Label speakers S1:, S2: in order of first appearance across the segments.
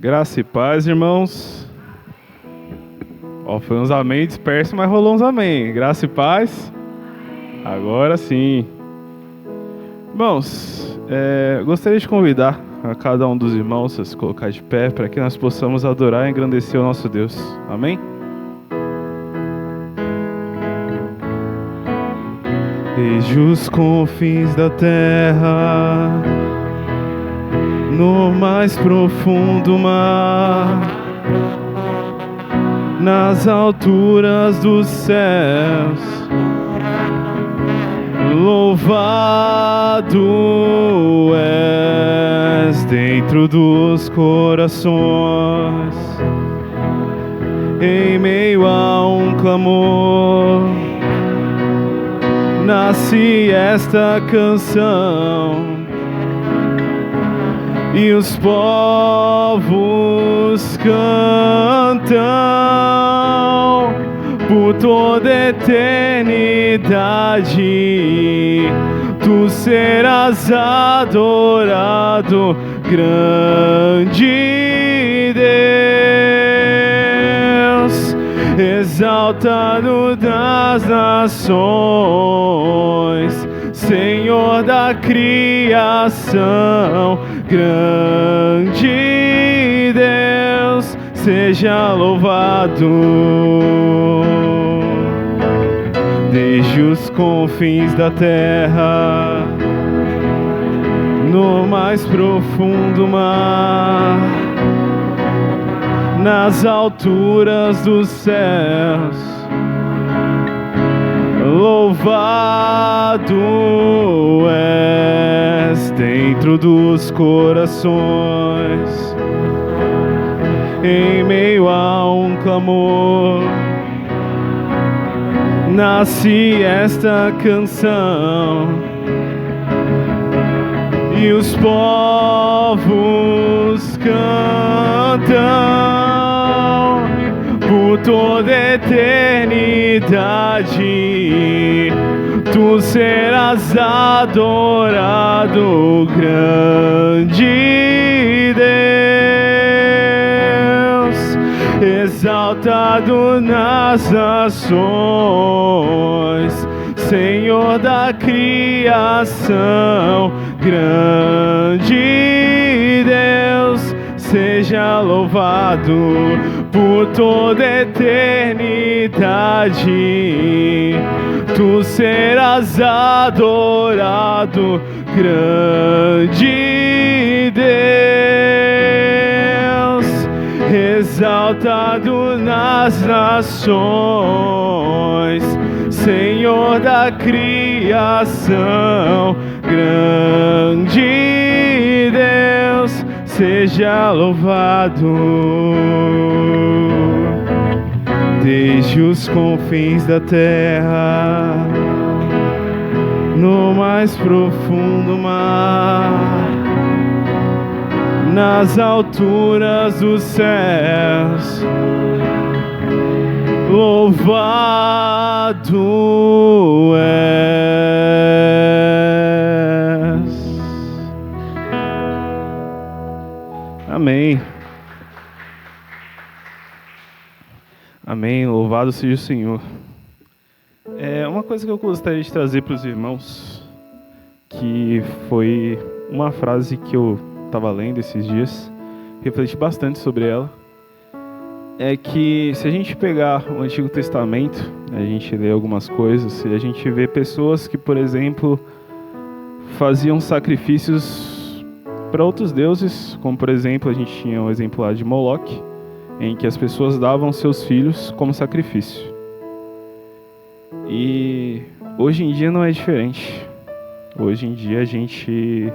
S1: Graça e paz, irmãos. Foi uns amém dispersos, mas rolou uns amém. Graça e paz. Agora sim. Irmãos, gostaria de convidar a cada um dos irmãos a se colocar de pé para que nós possamos adorar e engrandecer o nosso Deus. Amém? Desde os confins da terra, no mais profundo mar, nas alturas dos céus, louvado és dentro dos corações, em meio a um clamor, nasce esta canção. E os povos cantam por toda eternidade. Tu serás adorado, grande Deus, exaltado das nações, Senhor da criação, grande Deus, seja louvado. Desde os confins da terra, no mais profundo mar, nas alturas dos céus, louvado és dentro dos corações, em meio a um clamor, nasce esta canção. E os povos cantam por toda eternidade. Tu serás adorado, grande Deus, exaltado nas nações, Senhor da criação, grande Deus, seja louvado por toda eternidade. Tu serás adorado, grande Deus, exaltado nas nações, Senhor da criação, grande Deus, seja louvado. Desde os confins da terra, no mais profundo mar, nas alturas dos céus, louvado és. Amém. Amém, louvado seja o Senhor. Uma coisa que eu gostaria de trazer para os irmãos, que foi uma frase que eu estava lendo esses dias, refleti bastante sobre ela, é que se a gente pegar o Antigo Testamento, a gente lê algumas coisas, e a gente vê pessoas que, por exemplo, faziam sacrifícios para outros deuses, como por exemplo, a gente tinha um exemplo lá de Moloque, em que as pessoas davam seus filhos como sacrifício. E hoje em dia não é diferente. Hoje em dia a gente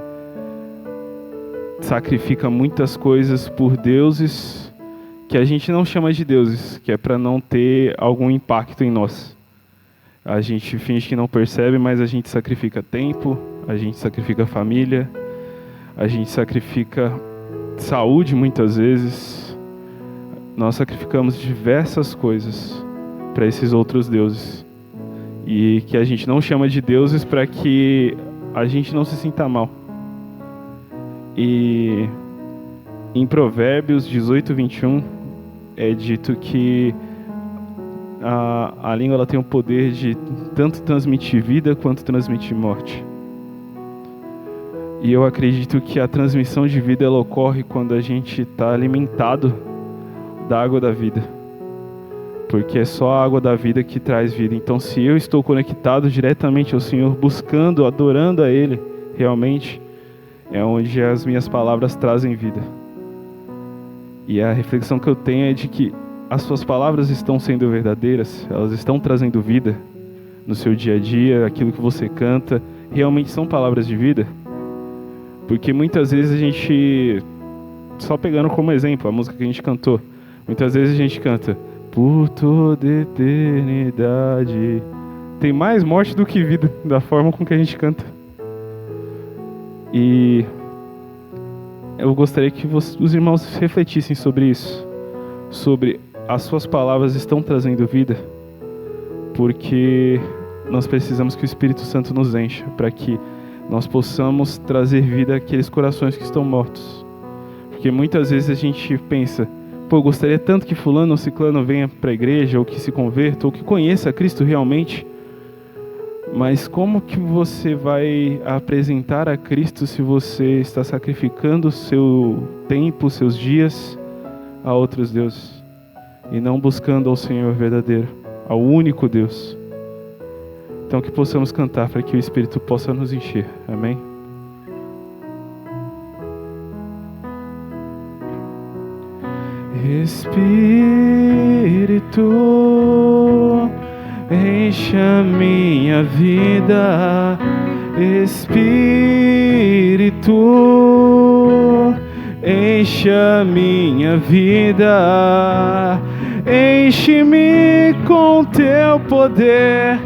S1: sacrifica muitas coisas por deuses que a gente não chama de deuses, que é para não ter algum impacto em nós. A gente finge que não percebe, mas a gente sacrifica tempo, a gente sacrifica família, a gente sacrifica saúde muitas vezes. Nós sacrificamos diversas coisas para esses outros deuses. E que a gente não chama de deuses para que a gente não se sinta mal. E Em Provérbios 18:21 é dito que a língua ela tem o poder de tanto transmitir vida quanto transmitir morte. E eu acredito que a transmissão de vida ela ocorre quando a gente está alimentado da água da vida. Porque é só a água da vida que traz vida. Então, se eu estou conectado diretamente ao Senhor, buscando, adorando a Ele, realmente, é onde as minhas palavras trazem vida. E a reflexão que eu tenho é de que as suas palavras estão sendo verdadeiras, elas estão trazendo vida no seu dia a dia, aquilo que você canta, realmente são palavras de vida? Porque muitas vezes a gente, só pegando como exemplo a música que a gente cantou, muitas vezes a gente canta por toda eternidade. Tem mais morte do que vida, da forma com que a gente canta. E eu gostaria que os irmãos refletissem sobre isso. Sobre as suas palavras estão trazendo vida. Porque nós precisamos que o Espírito Santo nos encha, para que nós possamos trazer vida àqueles corações que estão mortos. Porque muitas vezes a gente pensa, eu gostaria tanto que fulano ou ciclano venha para a igreja, ou que se converta, ou que conheça Cristo realmente. Mas como que você vai apresentar a Cristo se você está sacrificando o seu tempo, seus dias a outros deuses? E não buscando ao Senhor verdadeiro, ao único Deus. Então que possamos cantar para que o Espírito possa nos encher. Amém? Espírito, encha minha vida. Espírito, encha minha vida. Enche-me com teu poder,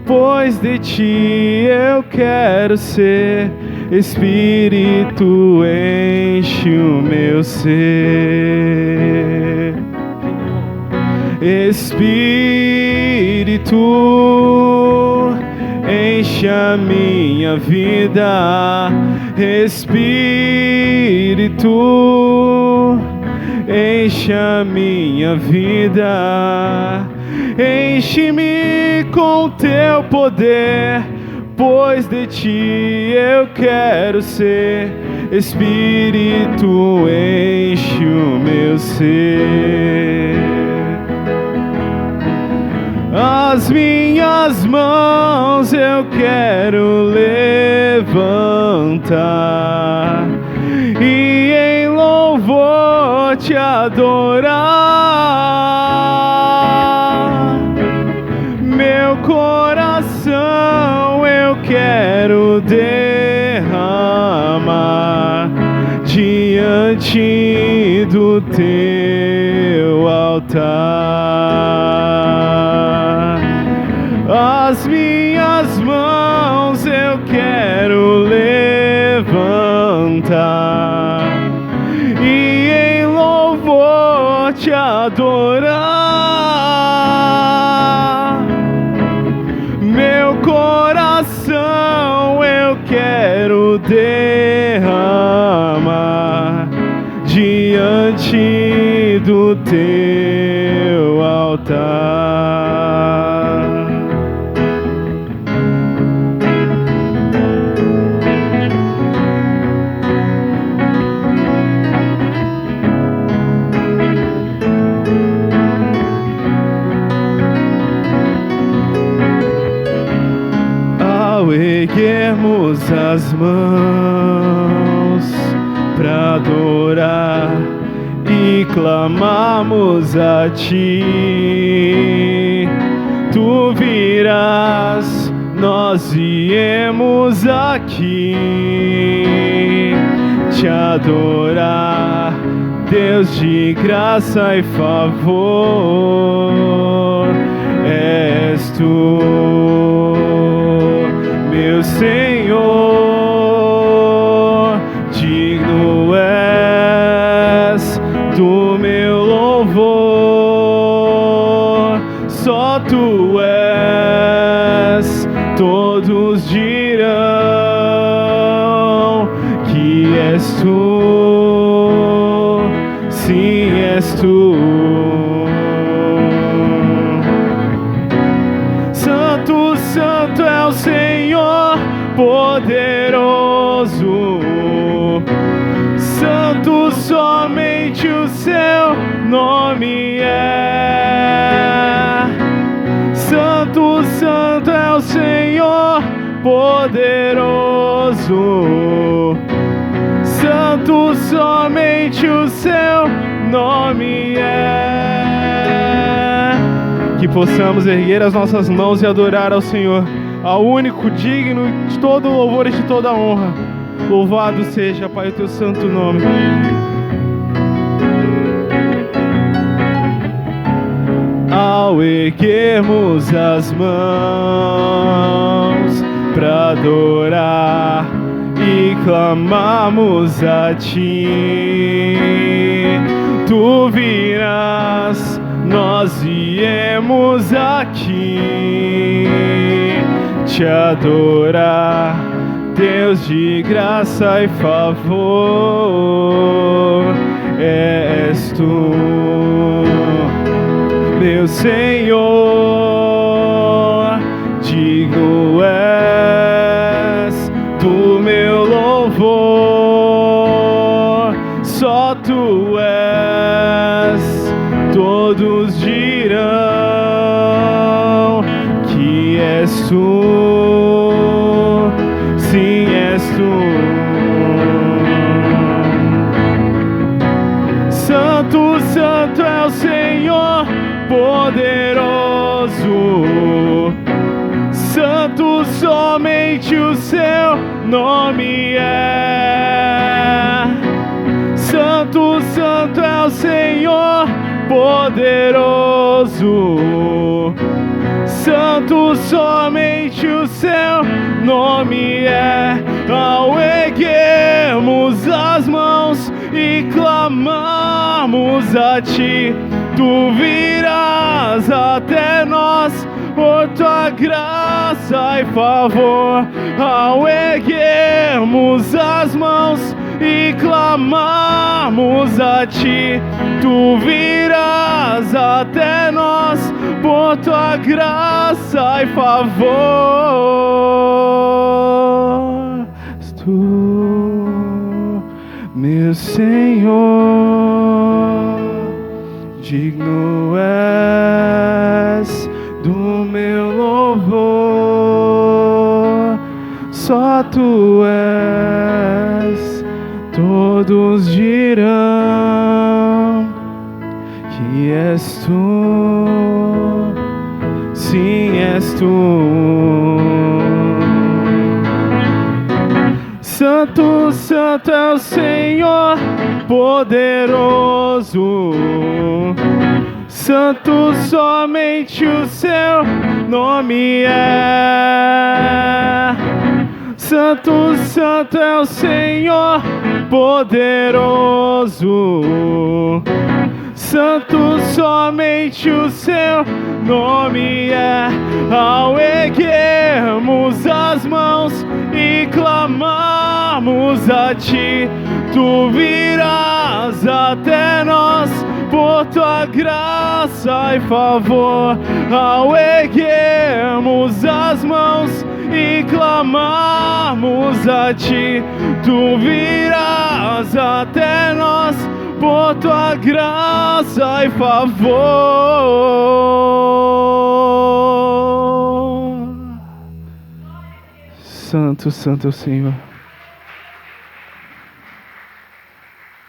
S1: pois de ti eu quero ser. Espírito, enche o meu ser. Espírito, enche a minha vida. Espírito, enche a minha vida. Enche-me com teu poder, pois de ti eu quero ser. Espírito, enche o meu ser. As minhas mãos eu quero levantar e em louvor te adorar. Meu coração eu quero derramar diante do teu altar. As minhas mãos eu quero levantar e em louvor te adorar. Meu coração eu quero derramar diante do teu altar. Ao erguermos as mãos pra adorar e clamarmos a ti, tu virás, nós viemos aqui te adorar, Deus de graça e favor, és tu, meu Senhor, digno és do meu louvor, só tu és, todos dirão que és tu, és tu. Santo, santo é o Senhor poderoso. Santo, somente o seu nome é. Santo, santo é o Senhor poderoso. Santo, somente o seu nome é. Que possamos erguer as nossas mãos e adorar ao Senhor, ao único digno de todo louvor e de toda honra. Louvado seja, Pai, o teu santo nome. Ao erguermos as mãos para adorar e clamarmos a ti, tu virás, nós viemos aqui te adorar, Deus de graça e favor, és tu, meu Senhor, digno és do meu louvor, só tu és, todos dirão que és tu, sim, és tu. Santo, santo é o Senhor poderoso. Santo, somente o seu nome é. Santo, santo é o Senhor poderoso. Santo, somente o seu nome é. Ao erguermos as mãos e clamarmos a ti, tu virás até nós por tua graça e favor. Ao erguermos as mãos e clamarmos a ti, tu virás até nós por tua graça e favor. Tu, meu Senhor, digno és do meu louvor, só tu és, todos dirão que és tu, sim, és tu. Santo, santo é o Senhor poderoso. Santo, somente o seu nome é. Santo, santo é o Senhor poderoso. Santo, somente o seu nome é. Ao erguermos as mãos e clamarmos a ti, tu virás até nós por tua graça e favor. Ao erguermos as mãos e clamarmos a ti, tu virás até nós por tua graça e favor. Santo, santo é o Senhor.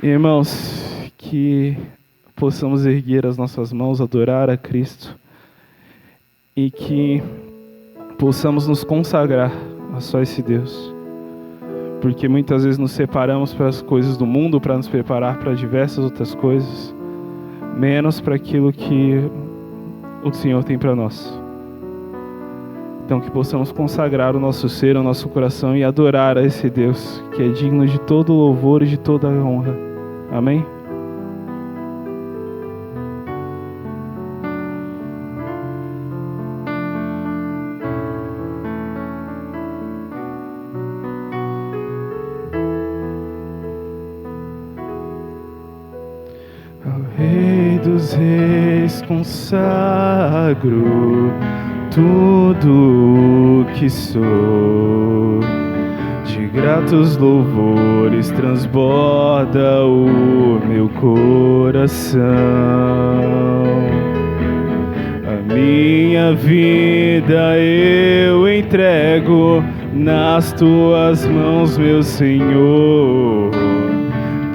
S1: Irmãos, que possamos erguer as nossas mãos, adorar a Cristo e que possamos nos consagrar a só esse Deus. Porque muitas vezes nos separamos para as coisas do mundo para nos preparar para diversas outras coisas, menos para aquilo que o Senhor tem para nós. Então que possamos consagrar o nosso ser, o nosso coração e adorar a esse Deus que é digno de todo louvor e de toda honra. Amém? Ao dos reis consagro tudo o que sou. De gratos louvores transborda o meu coração. A minha vida eu entrego nas tuas mãos, meu Senhor,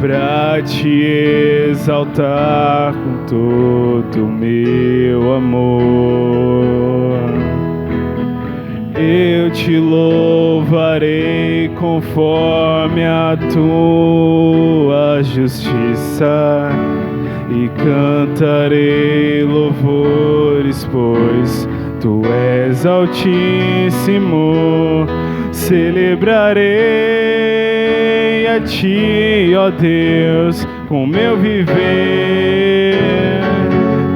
S1: pra te exaltar com todo o meu amor. Eu te louvarei conforme a tua justiça e cantarei louvores, pois tu és altíssimo. Celebrarei a ti, ó Deus, com meu viver.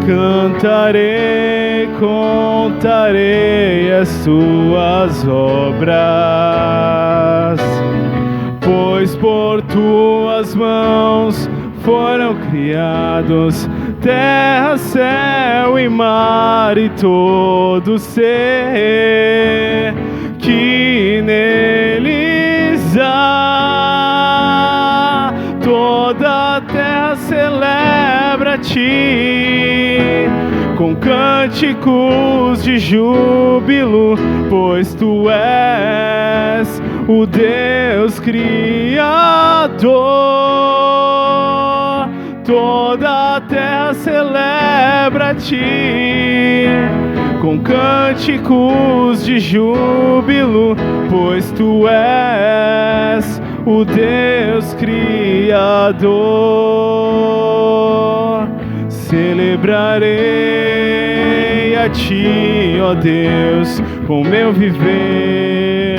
S1: Cantarei, contarei as tuas obras, pois por tuas mãos foram criados terra, céu e mar e todo ser que neles há. Toda a terra celebra a ti com cânticos de júbilo, pois tu és o Deus Criador. Toda a terra celebra a ti com cânticos de júbilo, pois tu és o Deus Criador. Celebrarei a ti, ó Deus, com meu viver.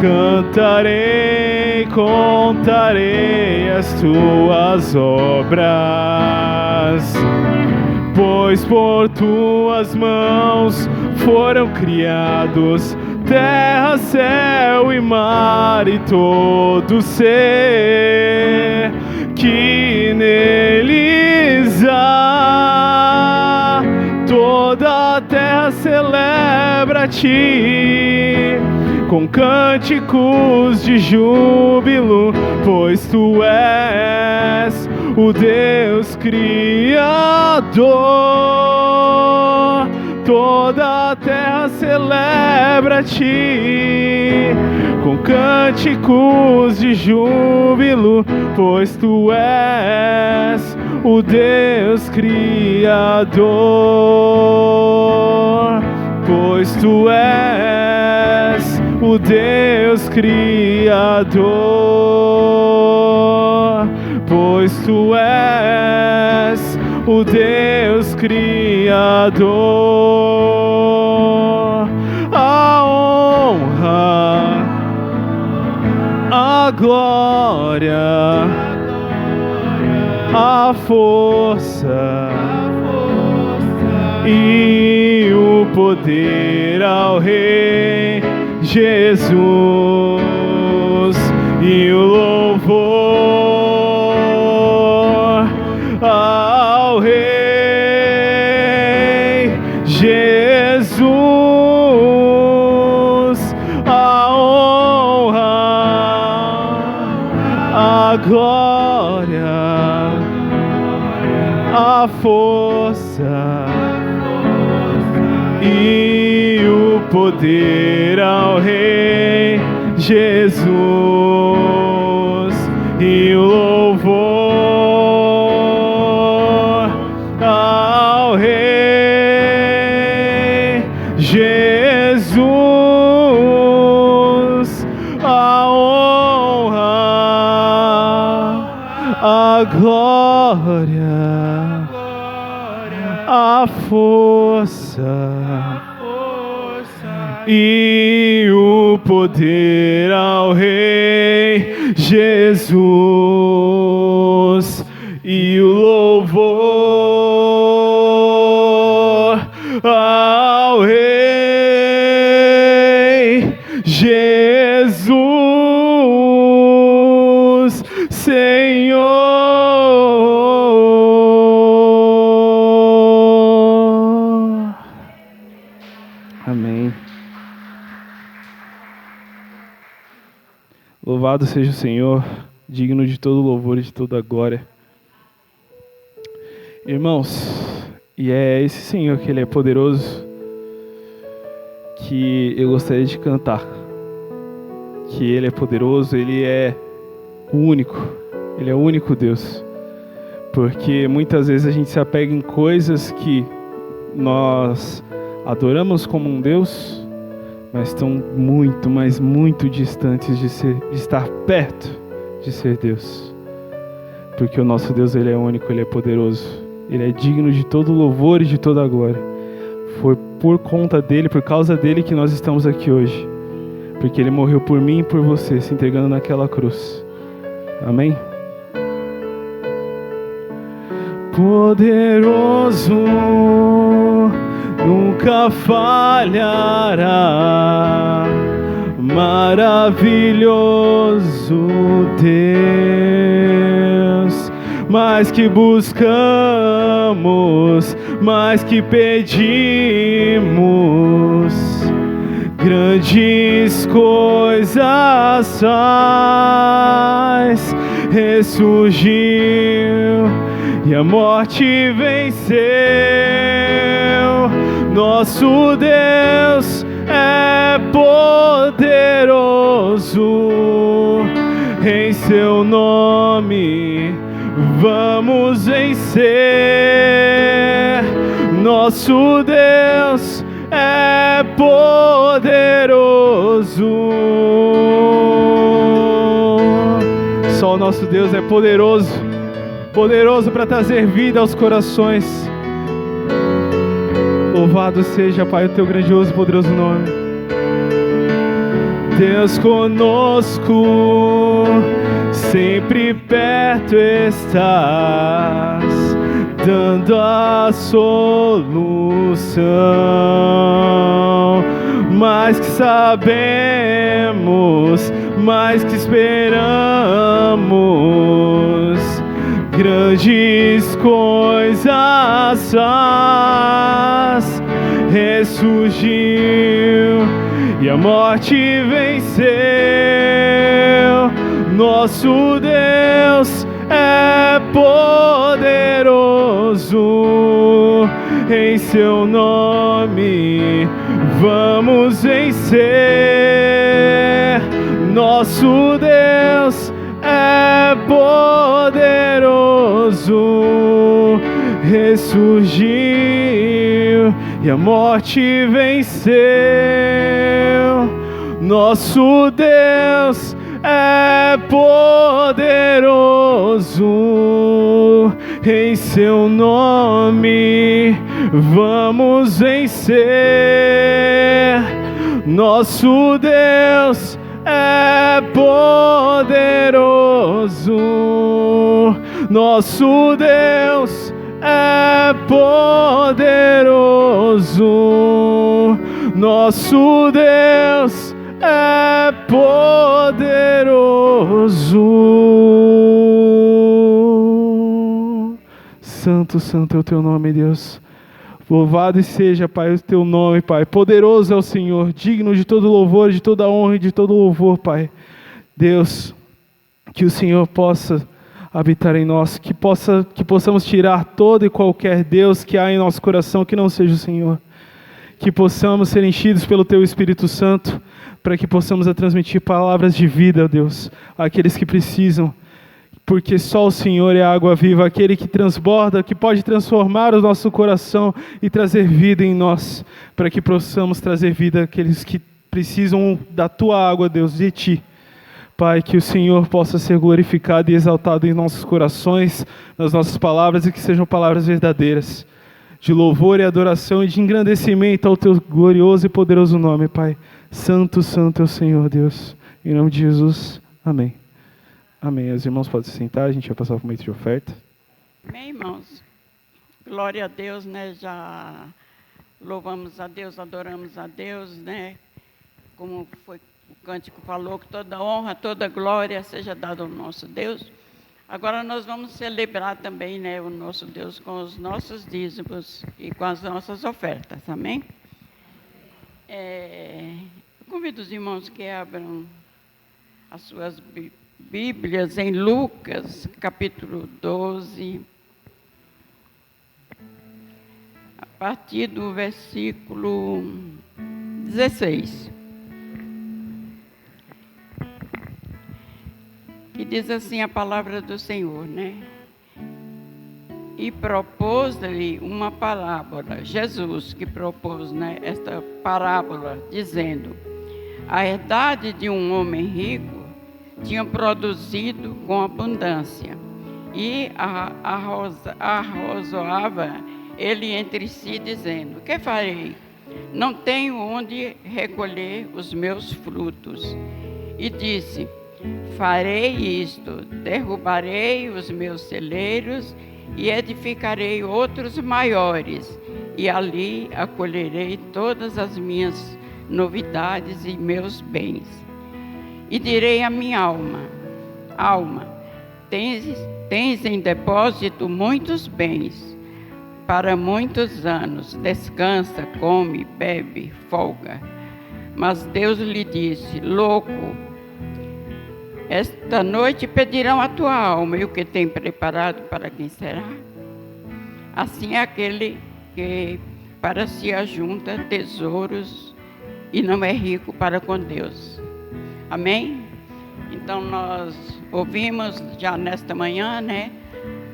S1: Cantarei, contarei as tuas obras, pois por tuas mãos foram criados terra, céu e mar e todo ser que neles há. Toda a terra celebra a ti com cânticos de júbilo, pois tu és o Deus Criador. Toda a terra celebra a ti com cânticos de júbilo, pois tu és o Deus Criador. Pois tu és o Deus Criador, pois tu és o Deus Criador. A honra, a glória, a força e o poder ao Rei Jesus, e o louvor ao Rei Jesus. A honra, a glória, a força e o poder ao Rei Jesus, e o louvor ao Rei Jesus. A honra, a glória, a força e o poder ao Rei Jesus, e o louvor ao Rei Jesus, Senhor. Louvado seja o Senhor, digno de todo louvor e de toda glória. Irmãos, e é esse Senhor que Ele é poderoso, que eu gostaria de cantar. Que Ele é poderoso, Ele é o único, Ele é o único Deus. Porque muitas vezes a gente se apega em coisas que nós adoramos como um Deus, mas estão muito, mas muito distantes de estar perto de ser Deus. Porque o nosso Deus, Ele é único, Ele é poderoso. Ele é digno de todo louvor e de toda glória. Foi por conta dEle, por causa dEle que nós estamos aqui hoje. Porque Ele morreu por mim e por você, se entregando naquela cruz. Amém? Poderoso, nunca falhará, maravilhoso Deus, mais que buscamos, mais que pedimos, grandes coisas faz, ressurgiu e a morte venceu. Nosso Deus é poderoso, em seu nome vamos vencer. Nosso Deus é poderoso. Só o nosso Deus é poderoso. Poderoso para trazer vida aos corações. Louvado seja, Pai, o teu grandioso e poderoso nome. Deus conosco, sempre perto estás, dando a solução. Mais que sabemos, mais que esperamos, grandes coisas faz, ressurgiu e a morte venceu. Nosso Deus é poderoso, em seu nome vamos vencer. Nosso Deus é poderoso, ressurgiu e a morte venceu. Nosso Deus é poderoso, em seu nome vamos vencer. Nosso Deus é poderoso, nosso Deus é poderoso, nosso Deus é poderoso. Santo, santo é o teu nome, Deus. Louvado seja, Pai, o teu nome, Pai. Poderoso é o Senhor, digno de todo louvor, de toda honra e de todo louvor, Pai. Deus, que o Senhor possa habitar em nós, que possamos tirar todo e qualquer Deus que há em nosso coração que não seja o Senhor. Que possamos ser enchidos pelo teu Espírito Santo, para que possamos transmitir palavras de vida, Deus, àqueles que precisam. Porque só o Senhor é a água viva, aquele que transborda, que pode transformar o nosso coração e trazer vida em nós, para que possamos trazer vida àqueles que precisam da tua água, Deus, de ti. Pai, que o Senhor possa ser glorificado e exaltado em nossos corações, nas nossas palavras, e que sejam palavras verdadeiras, de louvor e adoração e de engrandecimento ao teu glorioso e poderoso nome, Pai. Santo, santo é o Senhor, Deus. Em nome de Jesus, amém. Amém. Os irmãos podem se sentar, a gente vai passar para o momento de oferta.
S2: Amém, irmãos. Glória a Deus, né? Já louvamos a Deus, adoramos a Deus, né? Como foi o cântico falou, que toda honra, toda glória seja dada ao nosso Deus. Agora nós vamos celebrar também, né, o nosso Deus com os nossos dízimos e com as nossas ofertas. Amém? Eu convido os irmãos que abram as suas Bíblias em Lucas, capítulo 12, a partir do versículo 16, que diz assim a palavra do Senhor, né? E propôs-lhe uma parábola, Jesus que propôs, né, esta parábola, dizendo: a herdade de um homem rico tinha produzido com abundância, e arrazoava ele entre si, dizendo: que farei? Não tenho onde recolher os meus frutos. E disse: farei isto, derrubarei os meus celeiros e edificarei outros maiores, e ali acolherei todas as minhas novidades e meus bens. E direi à minha alma: alma, tens em depósito muitos bens, para muitos anos, descansa, come, bebe, folga. Mas Deus lhe disse: louco, esta noite pedirão a tua alma, e o que tem preparado para quem será? Assim é aquele que para si ajunta tesouros e não é rico para com Deus. Amém? Então nós ouvimos já nesta manhã, né,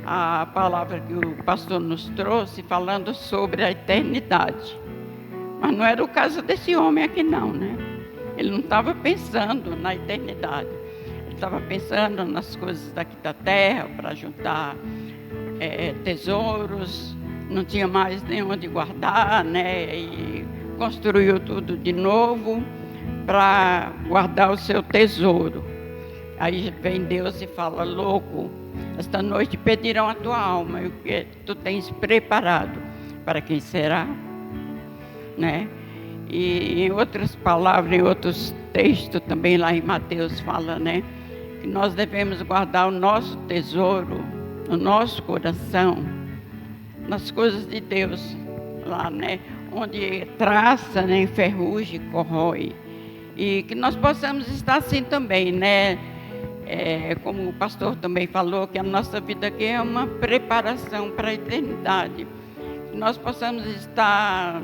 S2: a palavra que o pastor nos trouxe, falando sobre a eternidade. Mas não era o caso desse homem aqui não, né? Ele não estava pensando na eternidade. Estava pensando nas coisas daqui da terra, para juntar tesouros, não tinha mais nem onde guardar, né? E construiu tudo de novo para guardar o seu tesouro. Aí vem Deus e fala: louco, esta noite pedirão a tua alma, e o que tu tens preparado para quem será? Né? E em outras palavras, em outros textos também lá em Mateus fala, né, que nós devemos guardar o nosso tesouro, o nosso coração, nas coisas de Deus, lá, né, onde traça, né, enferruja, corrói. E que nós possamos estar assim também, né, como o pastor também falou, que a nossa vida aqui é uma preparação para a eternidade. Que nós possamos estar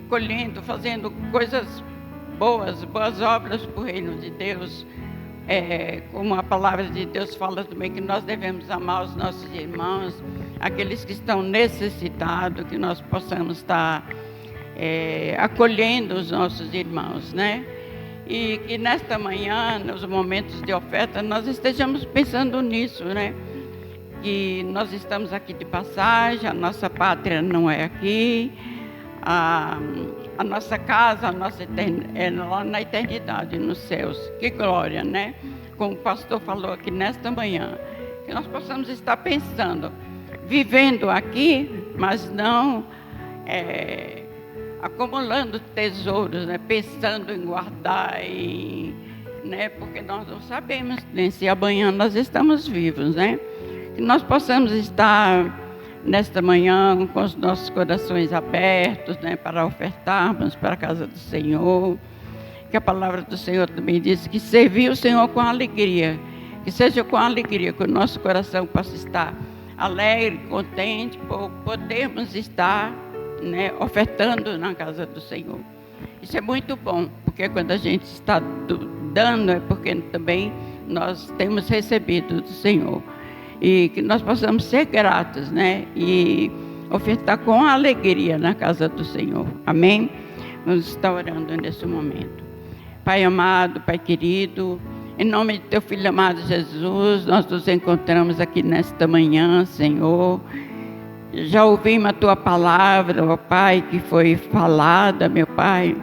S2: colhendo, fazendo coisas boas obras para o reino de Deus. Como a palavra de Deus fala também, que nós devemos amar os nossos irmãos, aqueles que estão necessitados, que nós possamos estar acolhendo os nossos irmãos, né? E que nesta manhã, nos momentos de oferta, nós estejamos pensando nisso, né? Que nós estamos aqui de passagem, a nossa pátria não é aqui, a nossa casa, é lá na eternidade, nos céus. Que glória, né? Como o pastor falou aqui nesta manhã, que nós possamos estar pensando, vivendo aqui, mas não acumulando tesouros, né? Pensando em guardar, né? Porque nós não sabemos nem se amanhã nós estamos vivos, né? Que nós possamos estar nesta manhã com os nossos corações abertos, né, para ofertarmos para a casa do Senhor. Que a palavra do Senhor também diz que servir o Senhor com alegria, que seja com alegria, que o nosso coração possa estar alegre, contente, por podermos estar, né, ofertando na casa do Senhor. Isso é muito bom, porque quando a gente está dando, é porque também nós temos recebido do Senhor. E que nós possamos ser gratos, né? E ofertar com alegria na casa do Senhor. Amém? Vamos estar orando nesse momento. Pai amado, Pai querido, em nome de Teu Filho amado Jesus, nós nos encontramos aqui nesta manhã, Senhor. Já ouvimos a Tua palavra, ó Pai, que foi falada, meu Pai.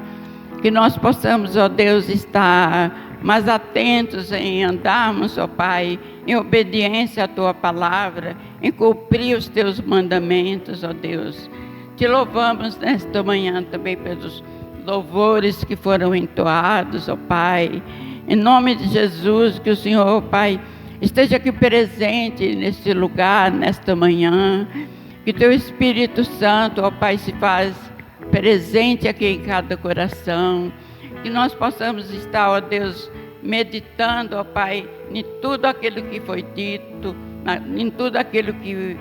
S2: Que nós possamos, ó Deus, estar mais atentos em andarmos, ó Pai, em obediência à Tua palavra, em cumprir os Teus mandamentos, ó Deus. Te louvamos nesta manhã também pelos louvores que foram entoados, ó Pai. Em nome de Jesus, que o Senhor, ó Pai, esteja aqui presente neste lugar, nesta manhã. Que Teu Espírito Santo, ó Pai, se faz presente aqui em cada coração. Que nós possamos estar, ó Deus, meditando, ó Pai, em tudo aquilo que foi dito, em tudo aquilo que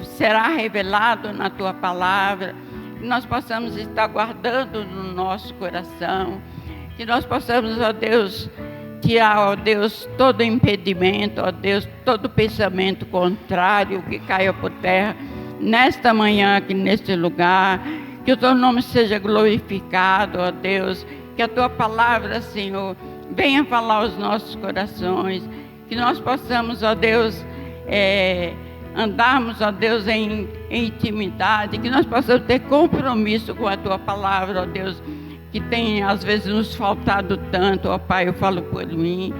S2: será revelado na Tua palavra, que nós possamos estar guardando no nosso coração, que nós possamos, ó Deus, tirar, ó Deus, todo impedimento, ó Deus, todo pensamento contrário que caia por terra, nesta manhã aqui neste lugar, que o Teu nome seja glorificado, ó Deus, que a Tua palavra, Senhor, venha falar aos nossos corações, que nós possamos, ó Deus, andarmos, ó Deus, em intimidade, que nós possamos ter compromisso com a Tua palavra, ó Deus, que tem às vezes nos faltado tanto, ó Pai, eu falo por mim.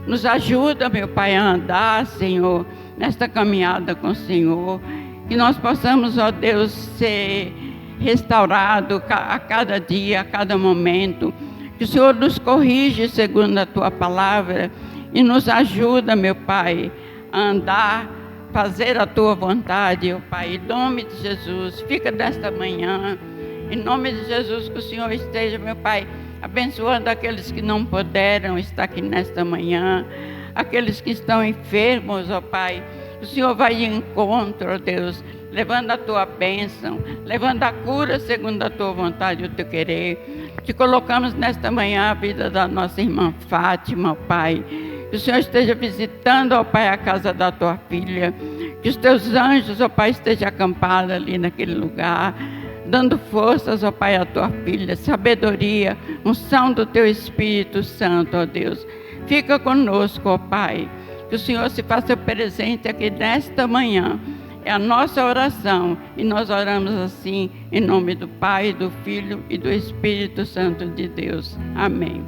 S2: Nos ajuda, meu Pai, a andar, Senhor, nesta caminhada com o Senhor, que nós possamos, ó Deus, ser restaurados a cada dia, a cada momento, que o Senhor nos corrige segundo a Tua palavra e nos ajuda, meu Pai, a andar, fazer a Tua vontade, ó Pai, em nome de Jesus. Fica desta manhã, em nome de Jesus, que o Senhor esteja, meu Pai, abençoando aqueles que não puderam estar aqui nesta manhã, aqueles que estão enfermos, ó Pai. O Senhor vai de encontro, ó Deus, levando a Tua bênção, levando a cura segundo a Tua vontade e o Teu querer. Te colocamos nesta manhã a vida da nossa irmã Fátima, ó Pai. Que o Senhor esteja visitando, ó Pai, a casa da Tua filha. Que os Teus anjos, ó Pai, estejam acampados ali naquele lugar, dando forças, ó Pai, à Tua filha, sabedoria, unção do Teu Espírito Santo, ó Deus. Fica conosco, ó Pai, que o Senhor se faça presente aqui nesta manhã. É a nossa oração e nós oramos assim, em nome do Pai, do Filho e do Espírito Santo de Deus. Amém.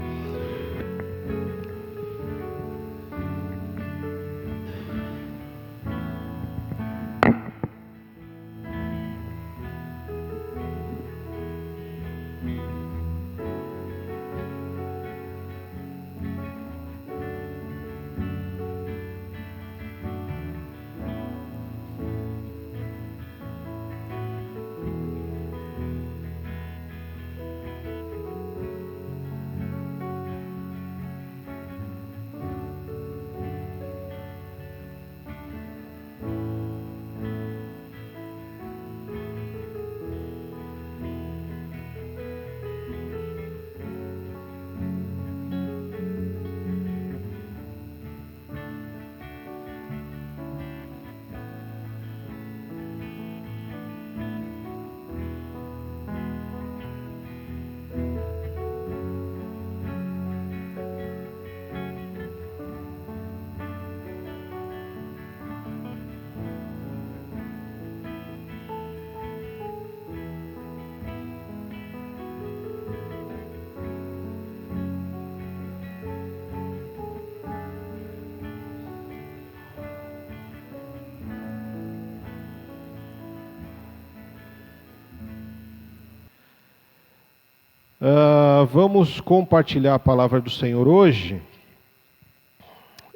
S3: Vamos compartilhar a palavra do Senhor hoje.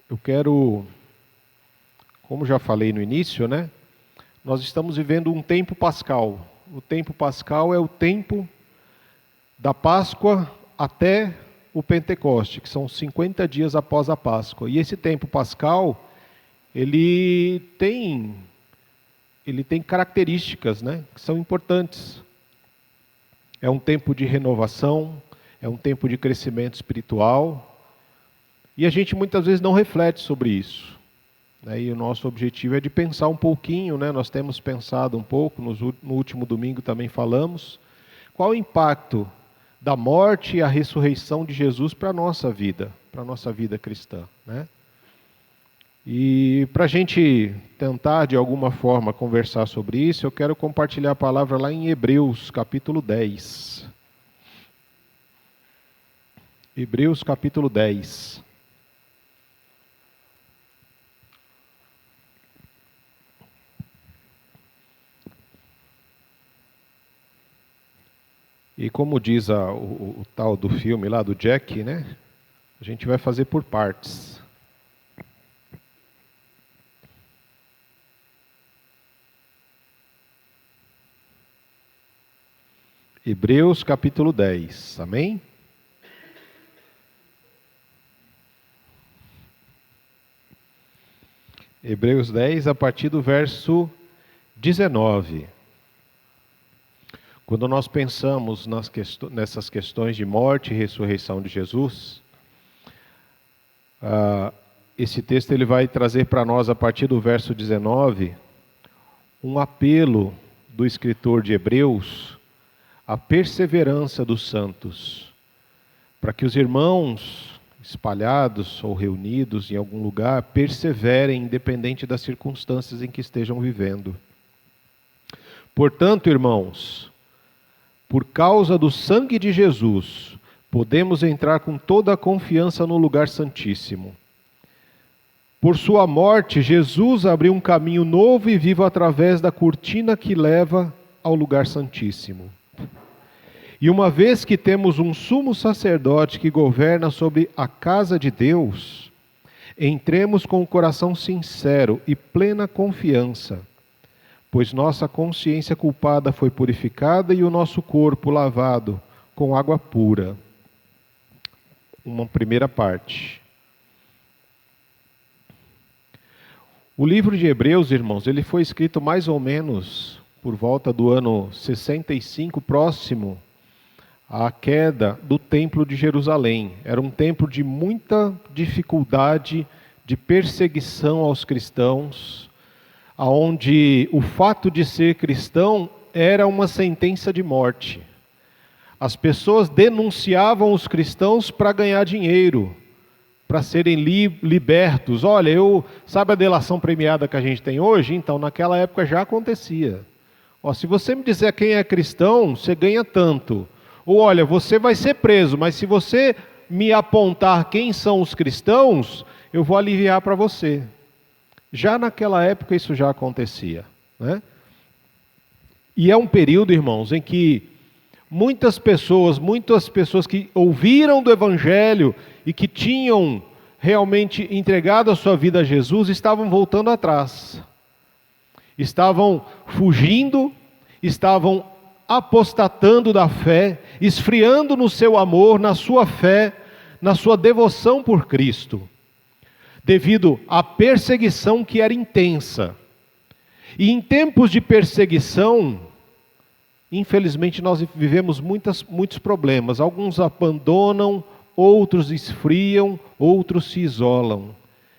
S3: Eu quero, como já falei no início, né? Nós estamos vivendo um tempo pascal. O tempo pascal é o tempo da Páscoa até o Pentecoste, que são 50 dias após a Páscoa. E esse tempo pascal, ele tem características, né, que são importantes. É um tempo de renovação, é um tempo de crescimento espiritual, e a gente muitas vezes não reflete sobre isso, né? E o nosso objetivo é de pensar um pouquinho, né? Nós temos pensado um pouco, no último domingo também falamos, qual o impacto da morte e a ressurreição de Jesus para a nossa vida cristã, né? E para a gente tentar de alguma forma conversar sobre isso, eu quero compartilhar a palavra lá em Hebreus capítulo 10. Hebreus capítulo 10. E como diz o tal do filme lá do Jack, né? A gente vai fazer por partes. Hebreus capítulo 10, amém? Hebreus 10, a partir do verso 19. Quando nós pensamos nessas questões de morte e ressurreição de Jesus, esse texto ele vai trazer para nós, a partir do verso 19, um apelo do escritor de Hebreus à perseverança dos santos, para que os irmãos espalhados ou reunidos em algum lugar perseverem, independente das circunstâncias em que estejam vivendo. Portanto, irmãos, por causa do sangue de Jesus, podemos entrar com toda a confiança no lugar santíssimo. Por sua morte, Jesus abriu um caminho novo e vivo através da cortina que leva ao lugar santíssimo. E uma vez que temos um sumo sacerdote que governa sobre a casa de Deus, entremos com o coração sincero e plena confiança, pois nossa consciência culpada foi purificada e o nosso corpo lavado com água pura. Uma primeira parte. O livro de Hebreus, irmãos, ele foi escrito mais ou menos por volta do ano 65, próximo à queda do templo de Jerusalém. Era um templo de muita dificuldade, de perseguição aos cristãos, onde o fato de ser cristão era uma sentença de morte. As pessoas denunciavam os cristãos para ganhar dinheiro, para serem libertos. Olha, sabe a delação premiada que a gente tem hoje? Então, naquela época já acontecia. Se você me disser quem é cristão, você ganha tanto. Ou olha, você vai ser preso, mas se você me apontar quem são os cristãos, eu vou aliviar para você. Já naquela época isso já acontecia, né? E é um período, irmãos, em que muitas pessoas que ouviram do Evangelho e que tinham realmente entregado a sua vida a Jesus, estavam voltando atrás. Estavam fugindo, estavam apostatando da fé, esfriando no seu amor, na sua fé, na sua devoção por Cristo, devido à perseguição que era intensa. E em tempos de perseguição, infelizmente nós vivemos muitos problemas. Alguns abandonam, outros esfriam, outros se isolam,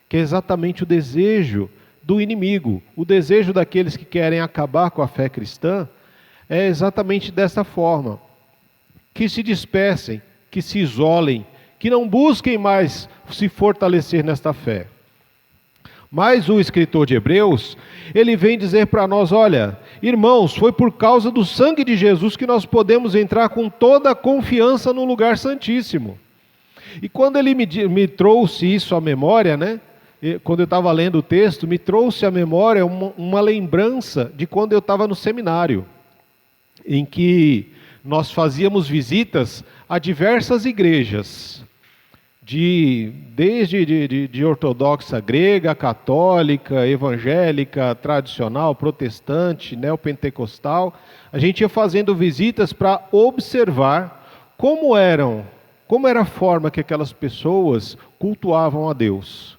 S3: que é exatamente o desejo do inimigo, o desejo daqueles que querem acabar com a fé cristã, é exatamente dessa forma, que se dispersem, que se isolem, que não busquem mais se fortalecer nesta fé. Mas o escritor de Hebreus, ele vem dizer para nós, olha, irmãos, foi por causa do sangue de Jesus que nós podemos entrar com toda a confiança no lugar santíssimo. E quando ele me trouxe isso à memória, né? Quando eu estava lendo o texto, me trouxe à memória uma lembrança de quando eu estava no seminário, em que nós fazíamos visitas a diversas igrejas, desde ortodoxa grega, católica, evangélica, tradicional, protestante, neopentecostal. A gente ia fazendo visitas para observar como era a forma que aquelas pessoas cultuavam a Deus.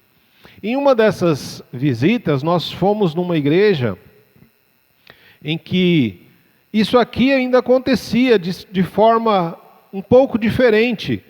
S3: Em uma dessas visitas, nós fomos numa igreja em que isso aqui ainda acontecia de forma um pouco diferente.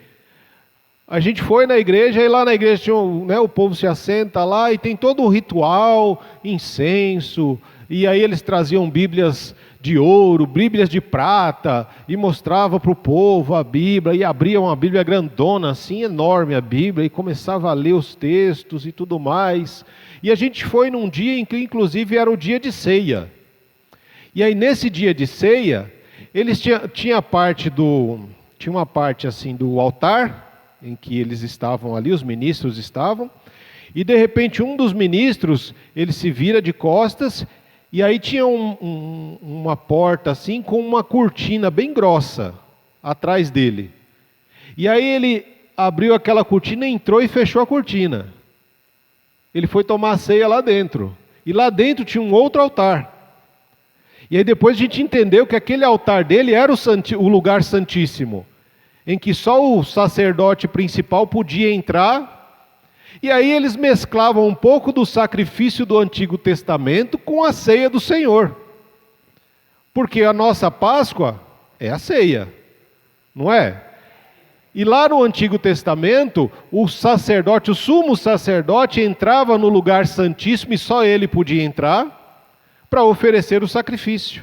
S3: A gente foi na igreja e lá na igreja tinha, o povo se assenta lá e tem todo um ritual, incenso, e aí eles traziam bíblias de ouro, bíblias de prata, e mostrava para o povo a Bíblia, e abriam uma Bíblia grandona, assim, enorme a Bíblia, e começava a ler os textos e tudo mais. E a gente foi num dia em que inclusive era o dia de ceia. E aí nesse dia de ceia, eles tinha uma parte assim do altar, em que eles estavam ali, os ministros estavam, e de repente um dos ministros, ele se vira de costas, e aí tinha uma porta assim, com uma cortina bem grossa, atrás dele. E aí ele abriu aquela cortina, entrou e fechou a cortina. Ele foi tomar a ceia lá dentro, e lá dentro tinha um outro altar. E aí depois a gente entendeu que aquele altar dele era o lugar santíssimo, em que só o sacerdote principal podia entrar, E aí eles mesclavam um pouco do sacrifício do Antigo Testamento com a ceia do Senhor. Porque a nossa Páscoa é a ceia, não é? E lá no Antigo Testamento, o sacerdote, o sumo sacerdote, entrava no lugar santíssimo e só ele podia entrar para oferecer o sacrifício.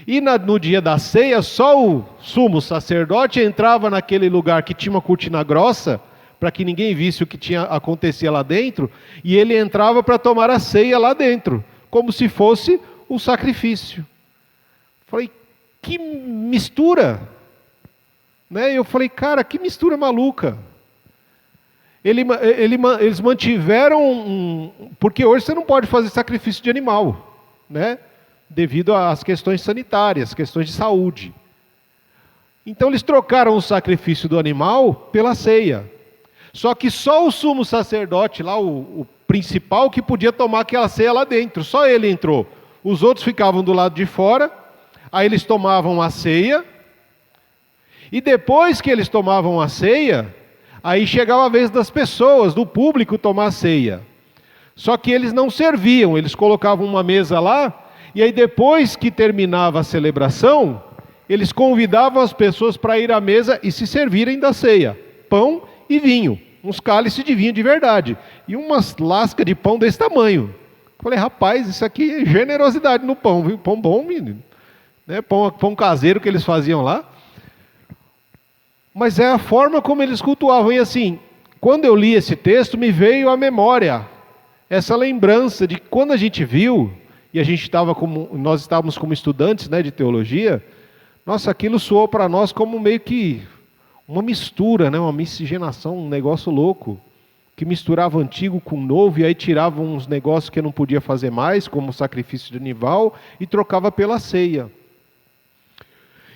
S3: E no dia da ceia, só o sumo sacerdote entrava naquele lugar que tinha uma cortina grossa, para que ninguém visse o que acontecia lá dentro, e ele entrava para tomar a ceia lá dentro, como se fosse o sacrifício. Falei, que mistura! Né? Eu falei, cara, que mistura maluca. Eles mantiveram, porque hoje você não pode fazer sacrifício de animal, né? Devido às questões sanitárias, questões de saúde. Então eles trocaram o sacrifício do animal pela ceia. Só que só o sumo sacerdote lá, o principal, que podia tomar aquela ceia lá dentro, só ele entrou. Os outros ficavam do lado de fora, aí eles tomavam a ceia, e depois que eles tomavam a ceia, aí chegava a vez das pessoas, do público tomar a ceia. Só que eles não serviam, eles colocavam uma mesa lá, e aí depois que terminava a celebração, eles convidavam as pessoas para ir à mesa e se servirem da ceia, pão e vinho, uns cálices de vinho de verdade, e umas lascas de pão desse tamanho. Falei, rapaz, isso aqui é generosidade no pão, viu? Pão bom, menino. Né? Pão caseiro que eles faziam lá. Mas é a forma como eles cultuavam. E assim, quando eu li esse texto, me veio à memória essa lembrança de quando a gente viu, e nós estávamos como estudantes, né, de teologia, nossa, aquilo soou para nós como meio que uma mistura, né, uma miscigenação, um negócio louco, que misturava o antigo com o novo, e aí tirava uns negócios que não podia fazer mais, como o sacrifício de animal, e trocava pela ceia.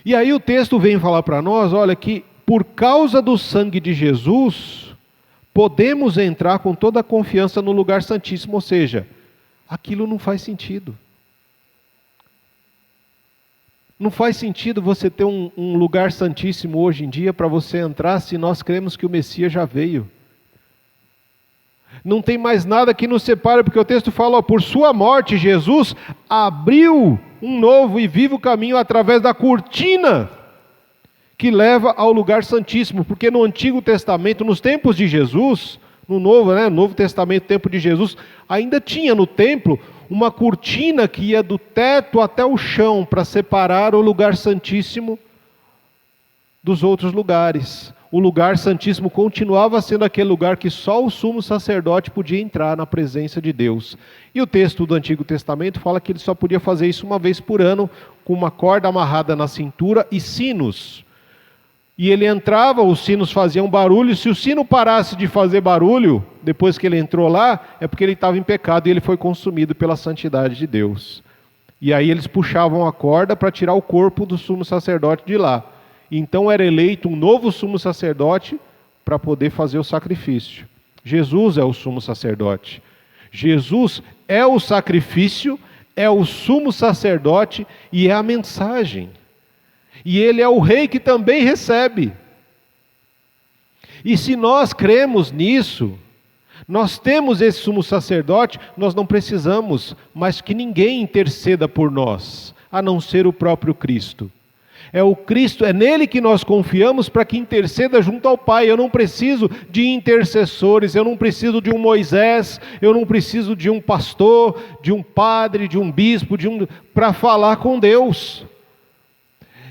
S3: E aí o texto vem falar para nós, olha, que por causa do sangue de Jesus, podemos entrar com toda a confiança no lugar santíssimo, ou seja, aquilo não faz sentido. Não faz sentido você ter um lugar santíssimo hoje em dia para você entrar se nós cremos que o Messias já veio. Não tem mais nada que nos separe, porque o texto fala, por sua morte Jesus abriu um novo e vivo caminho através da cortina que leva ao lugar santíssimo, porque no Antigo Testamento, nos tempos de Jesus, no Novo Testamento, tempo de Jesus, ainda tinha no templo uma cortina que ia do teto até o chão para separar o lugar santíssimo dos outros lugares. O lugar santíssimo continuava sendo aquele lugar que só o sumo sacerdote podia entrar na presença de Deus. E o texto do Antigo Testamento fala que ele só podia fazer isso uma vez por ano, com uma corda amarrada na cintura e sinos. E ele entrava, os sinos faziam barulho, se o sino parasse de fazer barulho, depois que ele entrou lá, é porque ele estava em pecado e ele foi consumido pela santidade de Deus. E aí eles puxavam a corda para tirar o corpo do sumo sacerdote de lá. Então era eleito um novo sumo sacerdote para poder fazer o sacrifício. Jesus é o sumo sacerdote. Jesus é o sacrifício, é o sumo sacerdote e é a mensagem. E ele é o rei que também recebe. E se nós cremos nisso, nós temos esse sumo sacerdote, nós não precisamos mais que ninguém interceda por nós, a não ser o próprio Cristo. É o Cristo, é nele que nós confiamos para que interceda junto ao Pai. Eu não preciso de intercessores, eu não preciso de um Moisés, eu não preciso de um pastor, de um padre, de um bispo, para falar com Deus.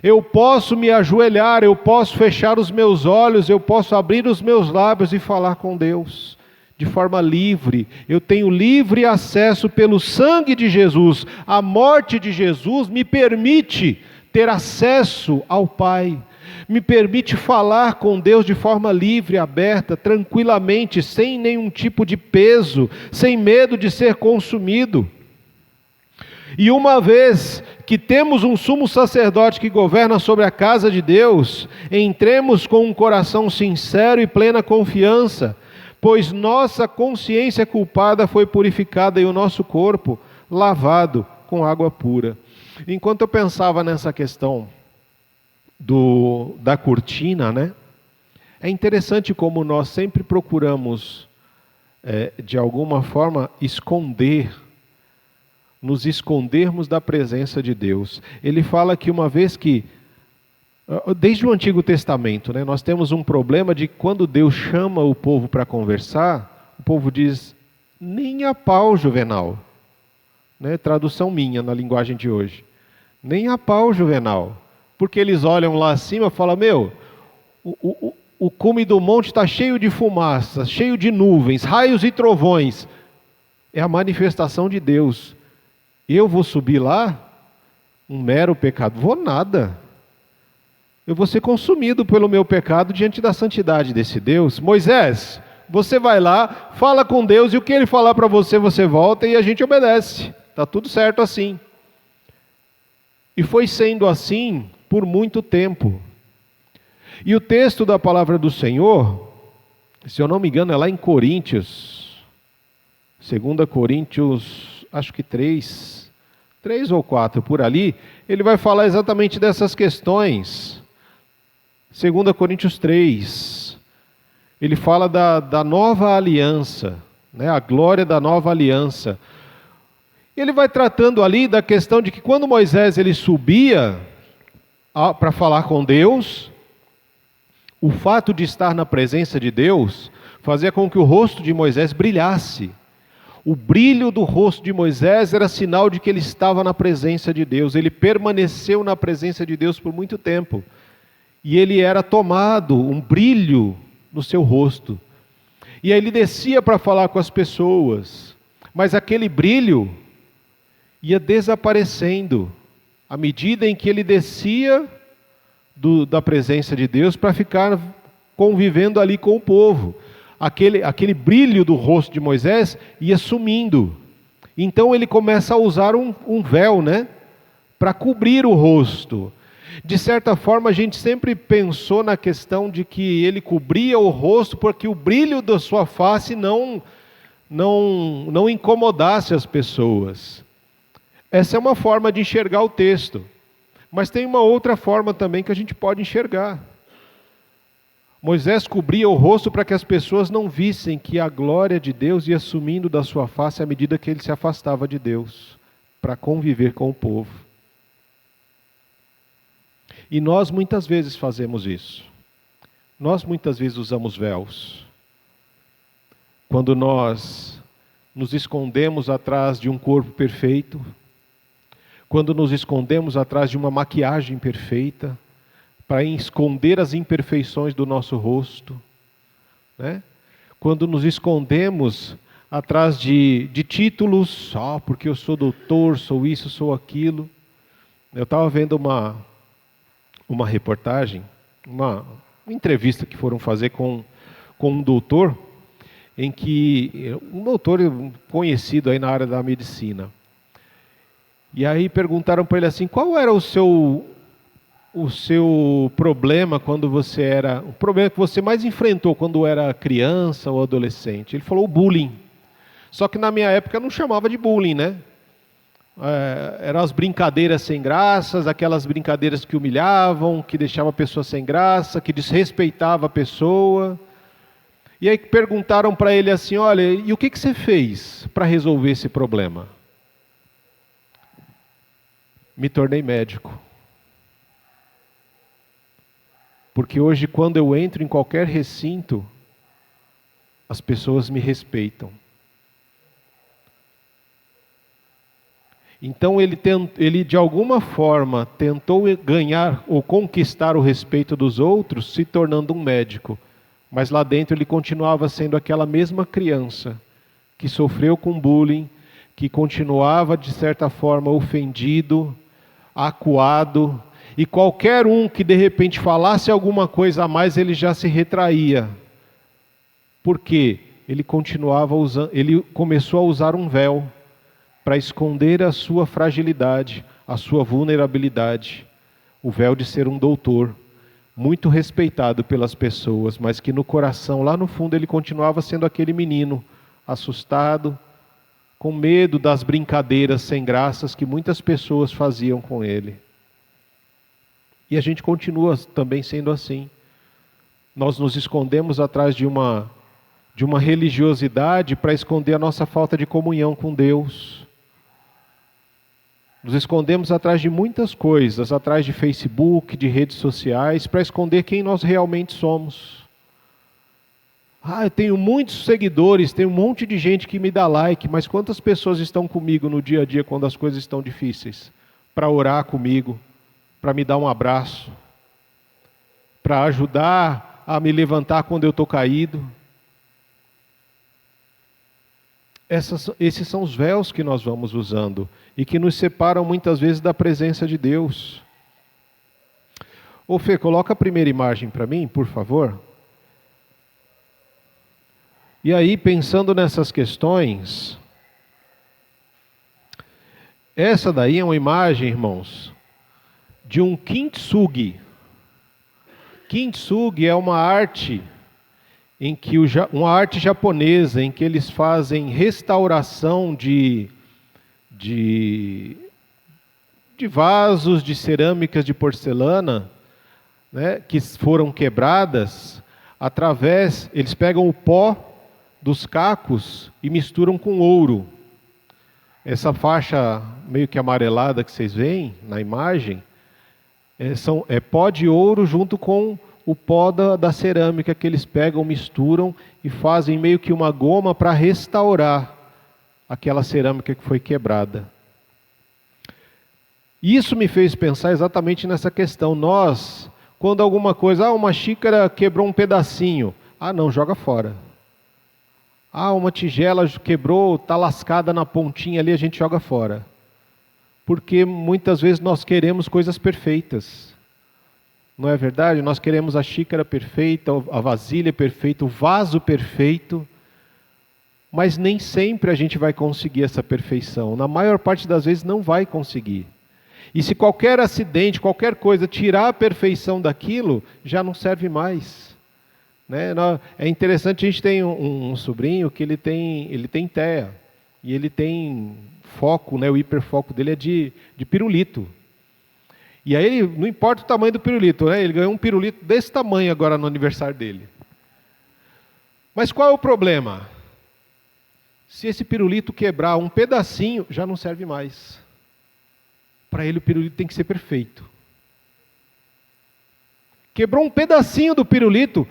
S3: Eu posso me ajoelhar, eu posso fechar os meus olhos, eu posso abrir os meus lábios e falar com Deus, de forma livre. Eu tenho livre acesso pelo sangue de Jesus. A morte de Jesus me permite ter acesso ao Pai, me permite falar com Deus de forma livre, aberta, tranquilamente, sem nenhum tipo de peso, sem medo de ser consumido. E uma vez que temos um sumo sacerdote que governa sobre a casa de Deus, entremos com um coração sincero e plena confiança, pois nossa consciência culpada foi purificada e o nosso corpo lavado com água pura. Enquanto eu pensava nessa questão da cortina, né? É interessante como nós sempre procuramos de alguma forma, nos escondermos da presença de Deus. Ele fala que uma vez que, desde o Antigo Testamento, né, nós temos um problema de quando Deus chama o povo para conversar, o povo diz, nem a pau, Juvenal. Né, tradução minha na linguagem de hoje. Nem a pau, Juvenal. Porque eles olham lá acima e falam, o cume do monte está cheio de fumaça, cheio de nuvens, raios e trovões. É a manifestação de Deus. Eu vou subir lá, um mero pecado? Vou nada. Eu vou ser consumido pelo meu pecado diante da santidade desse Deus. Moisés, você vai lá, fala com Deus, e o que Ele falar para você, você volta e a gente obedece. Está tudo certo assim. E foi sendo assim por muito tempo. E o texto da palavra do Senhor, se eu não me engano, é lá em Coríntios, 2 Coríntios, acho que 3 ou 4, por ali, ele vai falar exatamente dessas questões. 2 Coríntios 3, ele fala da nova aliança, né, a glória da nova aliança. Ele vai tratando ali da questão de que quando Moisés ele subia para falar com Deus, o fato de estar na presença de Deus fazia com que o rosto de Moisés brilhasse. O brilho do rosto de Moisés era sinal de que ele estava na presença de Deus. Ele permaneceu na presença de Deus por muito tempo. E ele era tomado, um brilho no seu rosto. E aí ele descia para falar com as pessoas. Mas aquele brilho ia desaparecendo à medida em que ele descia da presença de Deus para ficar convivendo ali com o povo. Aquele brilho do rosto de Moisés ia sumindo. Então ele começa a usar um véu, né, para cobrir o rosto. De certa forma a gente sempre pensou na questão de que ele cobria o rosto porque o brilho da sua face não incomodasse as pessoas. Essa é uma forma de enxergar o texto. Mas tem uma outra forma também que a gente pode enxergar. Moisés cobria o rosto para que as pessoas não vissem que a glória de Deus ia sumindo da sua face à medida que ele se afastava de Deus, para conviver com o povo. E nós muitas vezes fazemos isso. Nós muitas vezes usamos véus. Quando nós nos escondemos atrás de um corpo perfeito, quando nos escondemos atrás de uma maquiagem perfeita, para esconder as imperfeições do nosso rosto, né? Quando nos escondemos atrás de títulos, porque eu sou doutor, sou isso, sou aquilo. Eu estava vendo uma reportagem, uma entrevista que foram fazer com um doutor, em que um doutor conhecido aí na área da medicina. E aí perguntaram para ele assim, qual era o seu problema quando você era... O problema que você mais enfrentou quando era criança ou adolescente? Ele falou o bullying. Só que na minha época eu não chamava de bullying, né? Eram as brincadeiras sem graças, aquelas brincadeiras que humilhavam, que deixavam a pessoa sem graça, que desrespeitava a pessoa. E aí perguntaram para ele assim, olha, e o que você fez para resolver esse problema? Me tornei médico. Porque hoje, quando eu entro em qualquer recinto, as pessoas me respeitam. Então ele de alguma forma tentou ganhar ou conquistar o respeito dos outros, se tornando um médico. Mas lá dentro ele continuava sendo aquela mesma criança que sofreu com bullying, que continuava de certa forma ofendido, acuado, e qualquer um que de repente falasse alguma coisa a mais, ele já se retraía. Por quê? Ele começou a usar um véu para esconder a sua fragilidade, a sua vulnerabilidade. O véu de ser um doutor, muito respeitado pelas pessoas, mas que no coração, lá no fundo, ele continuava sendo aquele menino, assustado, com medo das brincadeiras sem graças que muitas pessoas faziam com ele. E a gente continua também sendo assim. Nós nos escondemos atrás de uma de uma religiosidade para esconder a nossa falta de comunhão com Deus. Nos escondemos atrás de muitas coisas, atrás de Facebook, de redes sociais, para esconder quem nós realmente somos. Eu tenho muitos seguidores, tenho um monte de gente que me dá like, mas quantas pessoas estão comigo no dia a dia quando as coisas estão difíceis? Para orar comigo, para me dar um abraço, para ajudar a me levantar quando eu estou caído. Esses são os véus que nós vamos usando e que nos separam muitas vezes da presença de Deus. Ô Fê, coloca a primeira imagem para mim, por favor. E aí, pensando nessas questões, essa daí é uma imagem, irmãos, de um kintsugi. Kintsugi é uma arte uma arte japonesa em que eles fazem restauração de vasos, de cerâmicas, de porcelana, né, que foram quebradas, eles pegam o pó dos cacos e misturam com ouro. Essa faixa meio que amarelada que vocês veem na imagem, é pó de ouro junto com o pó da cerâmica que eles pegam, misturam e fazem meio que uma goma para restaurar aquela cerâmica que foi quebrada. Isso me fez pensar exatamente nessa questão. Nós, quando alguma coisa, uma xícara quebrou um pedacinho, não, joga fora. Uma tigela quebrou, está lascada na pontinha ali, a gente joga fora. Porque muitas vezes nós queremos coisas perfeitas. Não é verdade? Nós queremos a xícara perfeita, a vasilha perfeita, o vaso perfeito, mas nem sempre a gente vai conseguir essa perfeição. Na maior parte das vezes não vai conseguir. E se qualquer acidente, qualquer coisa, tirar a perfeição daquilo, já não serve mais. Né? É interessante, a gente tem um sobrinho que ele tem TEA, e ele tem foco, né? O hiperfoco dele é de pirulito. E aí, não importa o tamanho do pirulito, né? Ele ganhou um pirulito desse tamanho agora no aniversário dele. Mas qual é o problema? Se esse pirulito quebrar um pedacinho, já não serve mais. Para ele o pirulito tem que ser perfeito. Quebrou um pedacinho do pirulito,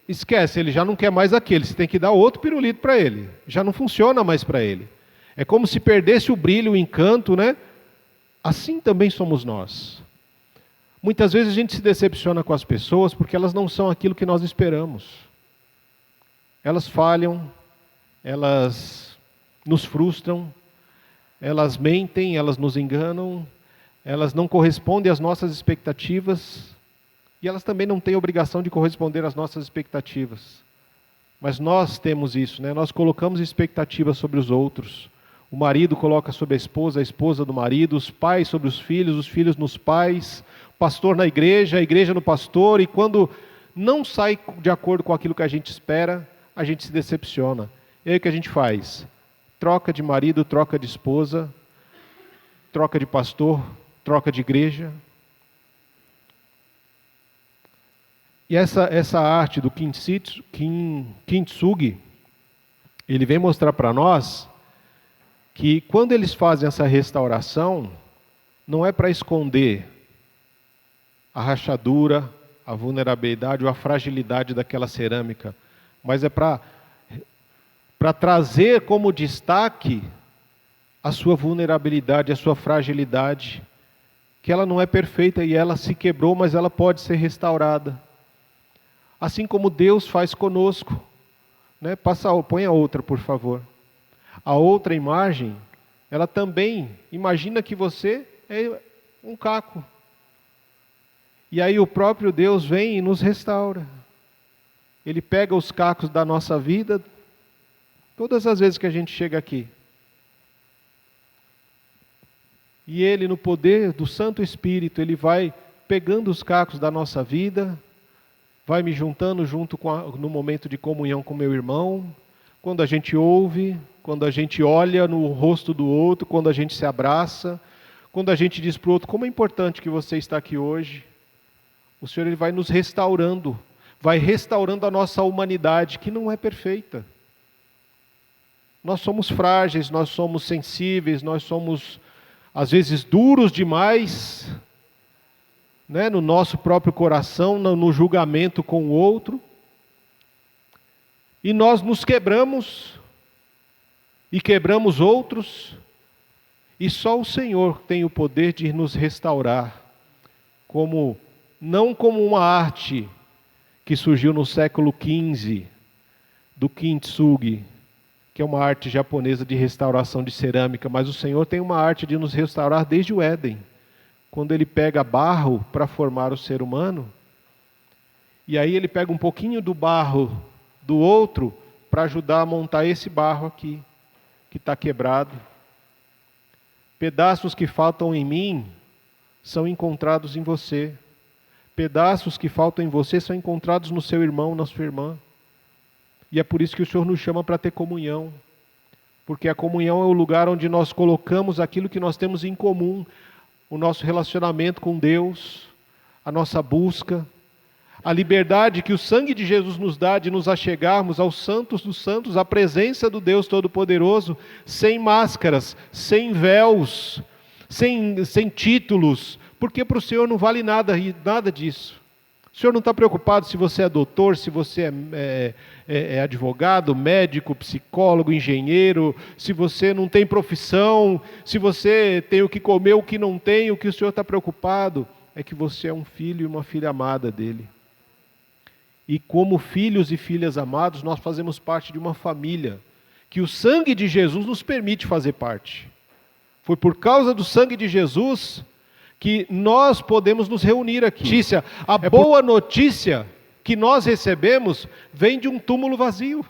S3: esquece, ele já não quer mais aquele. Você tem que dar outro pirulito para ele. Já não funciona mais para ele. É como se perdesse o brilho, o encanto, né? Assim também somos nós. Muitas vezes a gente se decepciona com as pessoas porque elas não são aquilo que nós esperamos. Elas falham, elas nos frustram, elas mentem, elas nos enganam, elas não correspondem às nossas expectativas e elas também não têm obrigação de corresponder às nossas expectativas. Mas nós temos isso, né? Nós colocamos expectativas sobre os outros. O marido coloca sobre a esposa do marido, os pais sobre os filhos nos pais, o pastor na igreja, a igreja no pastor, e quando não sai de acordo com aquilo que a gente espera, a gente se decepciona. E aí o que a gente faz? Troca de marido, troca de esposa, troca de pastor, troca de igreja. E essa arte do kintsugi, ele vem mostrar para nós que quando eles fazem essa restauração, não é para esconder a rachadura, a vulnerabilidade ou a fragilidade daquela cerâmica, mas é para trazer como destaque a sua vulnerabilidade, a sua fragilidade, que ela não é perfeita e ela se quebrou, mas ela pode ser restaurada. Assim como Deus faz conosco. Né? Põe a outra, por favor. A outra imagem, ela também, imagina que você é um caco. E aí o próprio Deus vem e nos restaura. Ele pega os cacos da nossa vida, todas as vezes que a gente chega aqui. E Ele, no poder do Santo Espírito, Ele vai pegando os cacos da nossa vida, vai me juntando no momento de comunhão com meu irmão, quando a gente ouve, quando a gente olha no rosto do outro, quando a gente se abraça, quando a gente diz para o outro, como é importante que você está aqui hoje. O Senhor, Ele vai nos restaurando, vai restaurando a nossa humanidade, que não é perfeita. Nós somos frágeis, nós somos sensíveis, nós somos, às vezes, duros demais, né, no nosso próprio coração, no julgamento com o outro. E nós nos quebramos, e quebramos outros, e só o Senhor tem o poder de nos restaurar, não como uma arte que surgiu no século XV, do Kintsugi, que é uma arte japonesa de restauração de cerâmica, mas o Senhor tem uma arte de nos restaurar desde o Éden, quando Ele pega barro para formar o ser humano, e aí Ele pega um pouquinho do barro do outro para ajudar a montar esse barro aqui, que está quebrado. Pedaços que faltam em mim são encontrados em você. Pedaços que faltam em você são encontrados no seu irmão, na sua irmã. E é por isso que o Senhor nos chama para ter comunhão. Porque a comunhão é o lugar onde nós colocamos aquilo que nós temos em comum. O nosso relacionamento com Deus, a nossa busca, a liberdade que o sangue de Jesus nos dá de nos achegarmos aos santos dos santos, à presença do Deus Todo-Poderoso, sem máscaras, sem véus, sem títulos, porque para o Senhor não vale nada disso. O Senhor não está preocupado se você é doutor, se você é advogado, médico, psicólogo, engenheiro, se você não tem profissão, se você tem o que comer, o que não tem. O que o Senhor está preocupado é que você é um filho e uma filha amada dEle. E como filhos e filhas amados, nós fazemos parte de uma família, que o sangue de Jesus nos permite fazer parte. Foi por causa do sangue de Jesus que nós podemos nos reunir aqui. A boa notícia que nós recebemos vem de um túmulo vazio.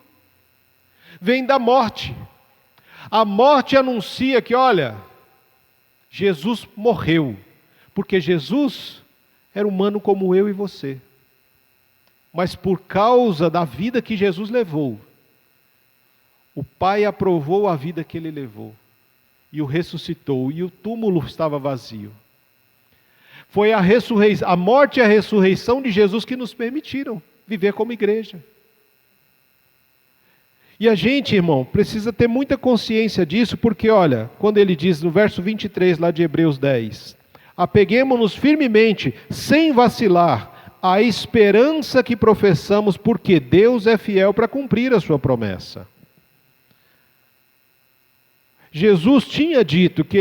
S3: Vem da morte. A morte anuncia que, olha, Jesus morreu. Porque Jesus era humano como eu e você. Mas por causa da vida que Jesus levou, o Pai aprovou a vida que Ele levou. E o ressuscitou. E o túmulo estava vazio. Foi a morte e a ressurreição de Jesus que nos permitiram viver como igreja. E a gente, irmão, precisa ter muita consciência disso, porque olha, quando ele diz no verso 23 lá de Hebreus 10, apeguemo-nos firmemente, sem vacilar, à esperança que professamos, porque Deus é fiel para cumprir a sua promessa. Jesus tinha dito que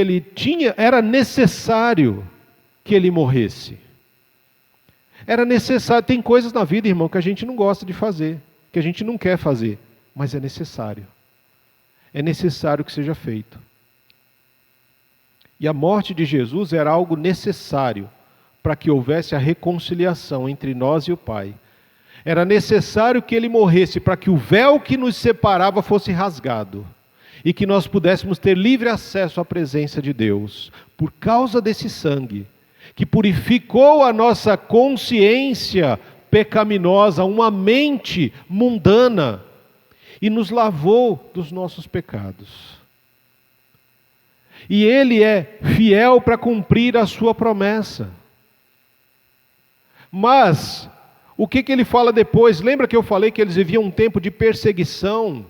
S3: era necessário que ele morresse. Era necessário. Tem coisas na vida, irmão, que a gente não gosta de fazer, que a gente não quer fazer, mas é necessário. É necessário que seja feito. E a morte de Jesus era algo necessário para que houvesse a reconciliação entre nós e o Pai. Era necessário que ele morresse para que o véu que nos separava fosse rasgado e que nós pudéssemos ter livre acesso à presença de Deus, por causa desse sangue que purificou a nossa consciência pecaminosa, uma mente mundana, e nos lavou dos nossos pecados. E Ele é fiel para cumprir a sua promessa. Mas, o que Ele fala depois? Lembra que eu falei que eles viviam um tempo de perseguição,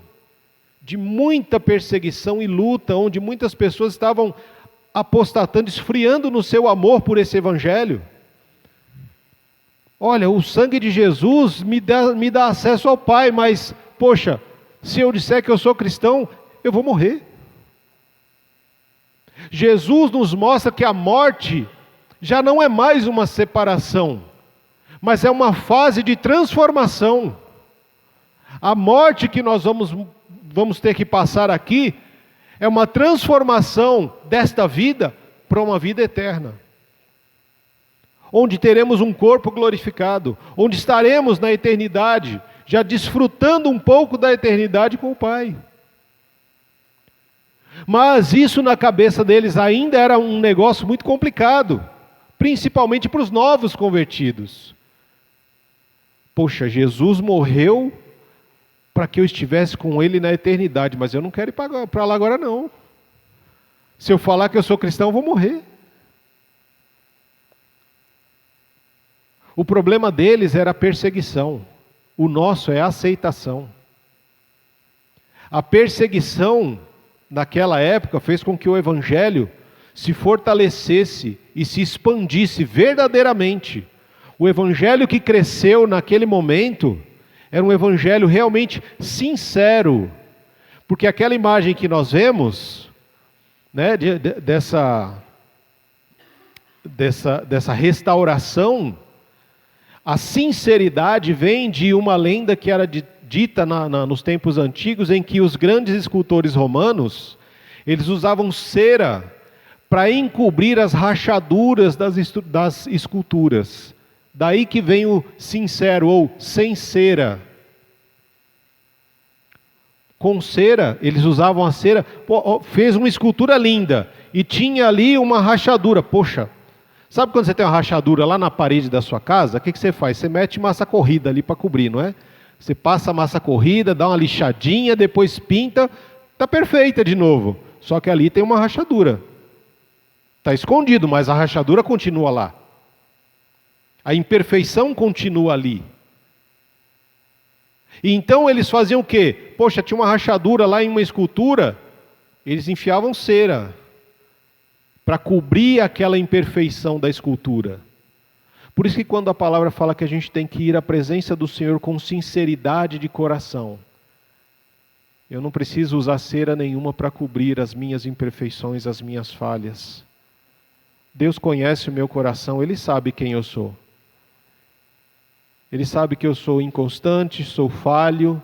S3: de muita perseguição e luta, onde muitas pessoas estavam apostatando, esfriando no seu amor por esse evangelho. Olha, o sangue de Jesus me dá acesso ao Pai, mas, poxa, se eu disser que eu sou cristão, eu vou morrer. Jesus nos mostra que a morte já não é mais uma separação, mas é uma fase de transformação. A morte que nós vamos ter que passar aqui é uma transformação desta vida para uma vida eterna, onde teremos um corpo glorificado, onde estaremos na eternidade, já desfrutando um pouco da eternidade com o Pai. Mas isso na cabeça deles ainda era um negócio muito complicado, principalmente para os novos convertidos. Poxa, Jesus morreu para que eu estivesse com Ele na eternidade, mas eu não quero ir para lá agora não. Se eu falar que eu sou cristão, eu vou morrer. O problema deles era a perseguição. O nosso é a aceitação. A perseguição, naquela época, fez com que o Evangelho se fortalecesse e se expandisse verdadeiramente. O Evangelho que cresceu naquele momento era um Evangelho realmente sincero. Porque aquela imagem que nós vemos, né, dessa restauração, a sinceridade vem de uma lenda que era dita nos tempos antigos, em que os grandes escultores romanos, eles usavam cera para encobrir as rachaduras das esculturas. Daí que vem o sincero ou sem cera. Com cera, eles usavam a cera, fez uma escultura linda e tinha ali uma rachadura. Poxa, sabe quando você tem uma rachadura lá na parede da sua casa? O que você faz? Você mete massa corrida ali para cobrir, não é? Você passa a massa corrida, dá uma lixadinha, depois pinta, está perfeita de novo. Só que ali tem uma rachadura. Está escondido, mas a rachadura continua lá. A imperfeição continua ali. E então eles faziam o quê? Poxa, tinha uma rachadura lá em uma escultura, eles enfiavam cera para cobrir aquela imperfeição da escultura. Por isso que quando a palavra fala que a gente tem que ir à presença do Senhor com sinceridade de coração, eu não preciso usar cera nenhuma para cobrir as minhas imperfeições, as minhas falhas. Deus conhece o meu coração, Ele sabe quem eu sou. Ele sabe que eu sou inconstante, sou falho,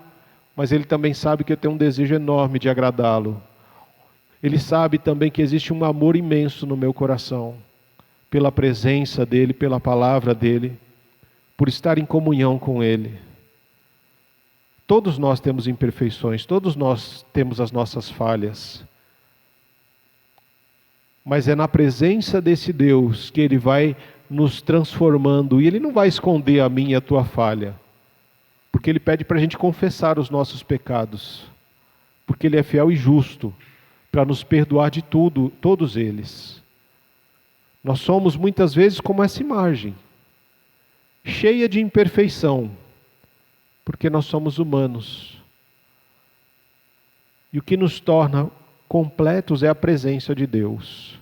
S3: mas Ele também sabe que eu tenho um desejo enorme de agradá-lo. Ele sabe também que existe um amor imenso no meu coração, pela presença dEle, pela palavra dEle, por estar em comunhão com Ele. Todos nós temos imperfeições, todos nós temos as nossas falhas. Mas é na presença desse Deus que Ele vai nos transformando, e Ele não vai esconder a minha e a tua falha, porque Ele pede para a gente confessar os nossos pecados, porque Ele é fiel e justo para nos perdoar de tudo, todos eles. Nós somos muitas vezes como essa imagem, cheia de imperfeição, porque nós somos humanos, e o que nos torna completos é a presença de Deus.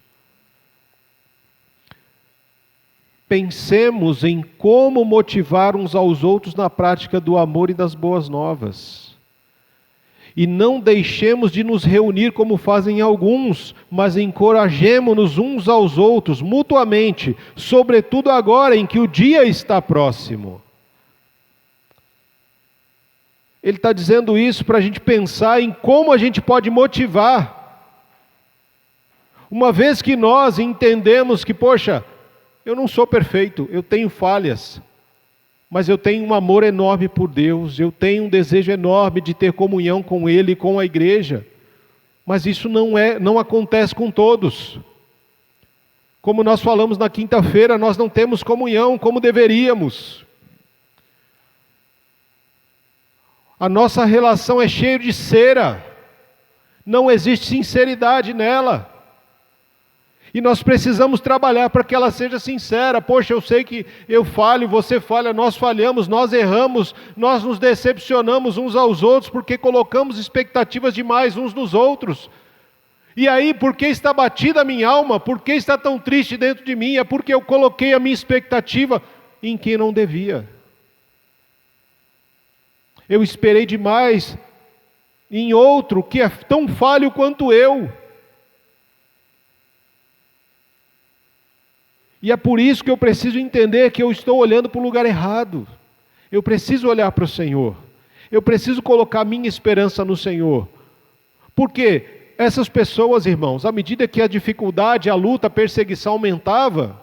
S3: Pensemos em como motivar uns aos outros na prática do amor e das boas novas. E não deixemos de nos reunir como fazem alguns, mas encorajemo-nos uns aos outros mutuamente, sobretudo agora em que o dia está próximo. Ele está dizendo isso para a gente pensar em como a gente pode motivar. Uma vez que nós entendemos que, poxa, eu não sou perfeito, eu tenho falhas, mas eu tenho um amor enorme por Deus, eu tenho um desejo enorme de ter comunhão com Ele e com a igreja, mas isso não acontece com todos. Como nós falamos na quinta-feira, nós não temos comunhão como deveríamos. A nossa relação é cheia de cera, não existe sinceridade nela. E nós precisamos trabalhar para que ela seja sincera. Poxa, eu sei que eu falho, você falha, nós falhamos, nós erramos, nós nos decepcionamos uns aos outros porque colocamos expectativas demais uns nos outros. E aí, por que está batida a minha alma? Por que está tão triste dentro de mim? É porque eu coloquei a minha expectativa em quem não devia. Eu esperei demais em outro que é tão falho quanto eu. E é por isso que eu preciso entender que eu estou olhando para o lugar errado. Eu preciso olhar para o Senhor. Eu preciso colocar minha esperança no Senhor. Porque essas pessoas, irmãos, à medida que a dificuldade, a luta, a perseguição aumentava,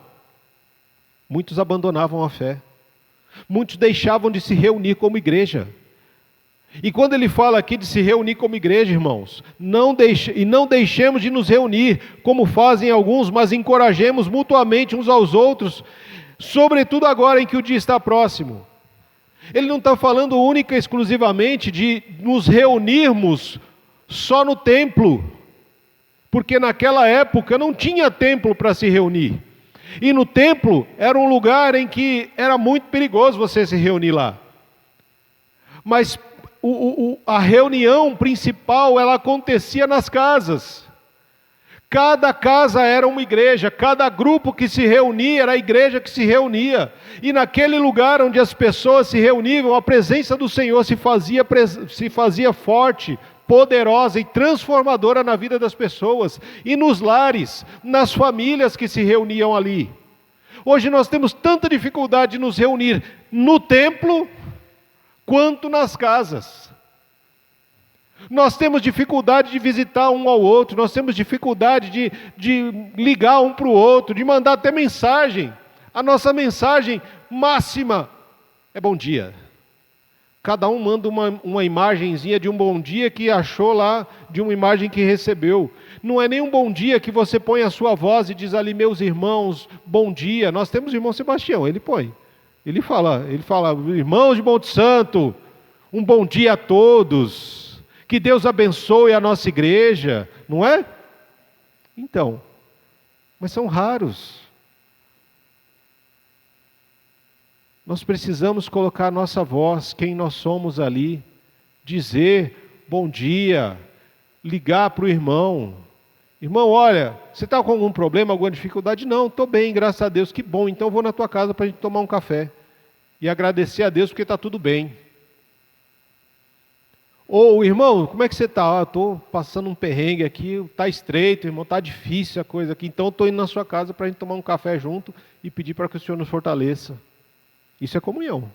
S3: muitos abandonavam a fé. Muitos deixavam de se reunir como igreja. E quando ele fala aqui de se reunir como igreja, irmãos, não deixemos de nos reunir, como fazem alguns, mas encorajemos mutuamente uns aos outros, sobretudo agora em que o dia está próximo. Ele não está falando única e exclusivamente de nos reunirmos só no templo, porque naquela época não tinha templo para se reunir. E no templo era um lugar em que era muito perigoso você se reunir lá. Mas a reunião principal, ela acontecia nas casas. Cada casa era uma igreja, cada grupo que se reunia era a igreja que se reunia. E naquele lugar onde as pessoas se reuniam, a presença do Senhor se fazia forte, poderosa e transformadora na vida das pessoas. E nos lares, nas famílias que se reuniam ali. Hoje nós temos tanta dificuldade de nos reunir no templo, quanto nas casas. Nós temos dificuldade de visitar um ao outro, nós temos dificuldade de ligar um para o outro, de mandar até mensagem. A nossa mensagem máxima é bom dia. Cada um manda uma imagenzinha de um bom dia que achou lá, de uma imagem que recebeu. Não é nem um bom dia que você põe a sua voz e diz ali, meus irmãos, bom dia. Nós temos o irmão Sebastião, ele põe. Ele fala, irmãos de Monte Santo, um bom dia a todos. Que Deus abençoe a nossa igreja, não é? Então, mas são raros. Nós precisamos colocar a nossa voz, quem nós somos ali, dizer bom dia, ligar para o irmão. Irmão, olha, você está com algum problema, alguma dificuldade? Não, estou bem, graças a Deus, que bom, então eu vou na tua casa para a gente tomar um café. E agradecer a Deus porque está tudo bem. Ou, irmão, como é que você está? Estou passando um perrengue aqui, está estreito, irmão, está difícil a coisa aqui, então estou indo na sua casa para a gente tomar um café junto e pedir para que o Senhor nos fortaleça. Isso é comunhão.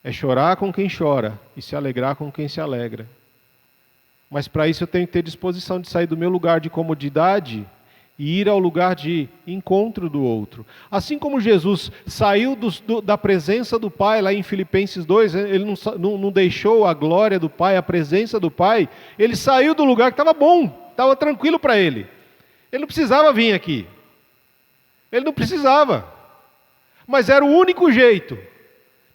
S3: É chorar com quem chora e se alegrar com quem se alegra. Mas para isso eu tenho que ter disposição de sair do meu lugar de comodidade e ir ao lugar de encontro do outro. Assim como Jesus saiu da presença do Pai, lá em Filipenses 2, ele não deixou a glória do Pai, a presença do Pai, ele saiu do lugar que estava bom, estava tranquilo para ele. Ele não precisava vir aqui. Ele não precisava. Mas era o único jeito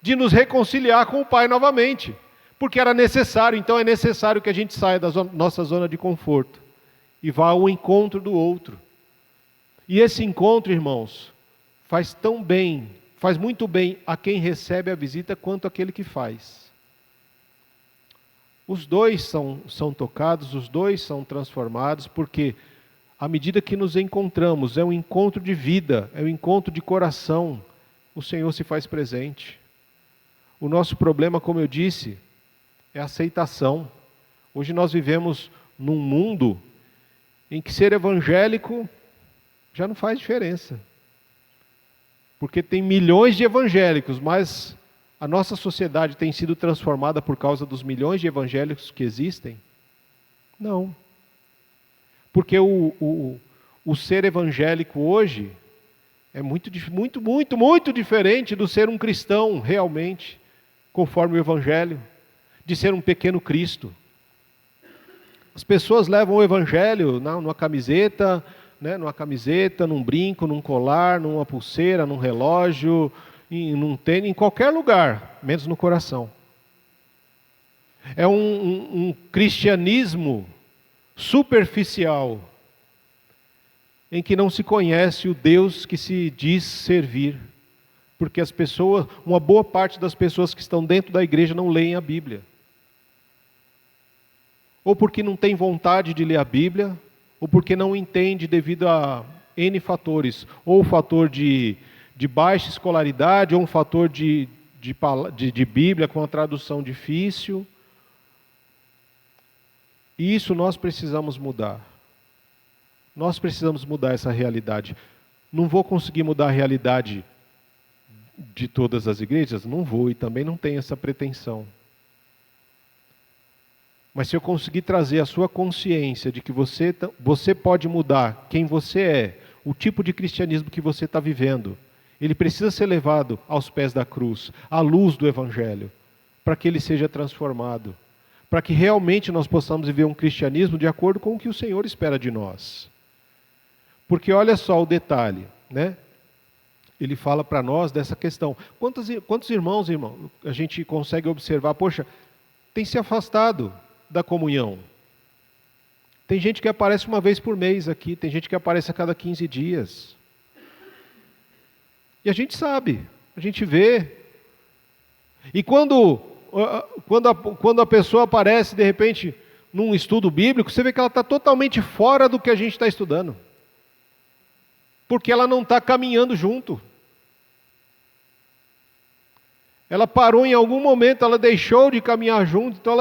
S3: de nos reconciliar com o Pai novamente. Porque era necessário, então é necessário que a gente saia da nossa zona de conforto e vá ao encontro do outro. E esse encontro, irmãos, faz muito bem a quem recebe a visita quanto aquele que faz. Os dois são tocados, os dois são transformados, porque à medida que nos encontramos, é um encontro de vida, é um encontro de coração, o Senhor se faz presente. O nosso problema, como eu disse, é a aceitação. Hoje nós vivemos num mundo em que ser evangélico já não faz diferença. Porque tem milhões de evangélicos, mas a nossa sociedade tem sido transformada por causa dos milhões de evangélicos que existem? Não. Porque o ser evangélico hoje é muito diferente do ser um cristão realmente, conforme o Evangelho, de ser um pequeno Cristo. As pessoas levam o Evangelho numa camiseta, num brinco, num colar, numa pulseira, num relógio, num tênis, em qualquer lugar, menos no coração. É um cristianismo superficial, em que não se conhece o Deus que se diz servir. Porque uma boa parte das pessoas que estão dentro da igreja não leem a Bíblia. Ou porque não tem vontade de ler a Bíblia, ou porque não entende devido a N fatores. Ou o fator de baixa escolaridade, ou um fator de Bíblia com a tradução difícil. E isso nós precisamos mudar. Nós precisamos mudar essa realidade. Não vou conseguir mudar a realidade de todas as igrejas? Não vou, e também não tenho essa pretensão. Mas se eu conseguir trazer a sua consciência de que você pode mudar quem você é, o tipo de cristianismo que você está vivendo, ele precisa ser levado aos pés da cruz, à luz do Evangelho, para que ele seja transformado, para que realmente nós possamos viver um cristianismo de acordo com o que o Senhor espera de nós. Porque olha só o detalhe, né? Ele fala para nós dessa questão. Quantos irmãos, a gente consegue observar, poxa, tem se afastado da comunhão. Tem gente que aparece uma vez por mês aqui, tem gente que aparece a cada 15 dias. E a gente sabe, a gente vê. E quando a pessoa aparece, de repente, num estudo bíblico, você vê que ela está totalmente fora do que a gente está estudando. Porque ela não está caminhando junto. Ela parou em algum momento, ela deixou de caminhar junto, então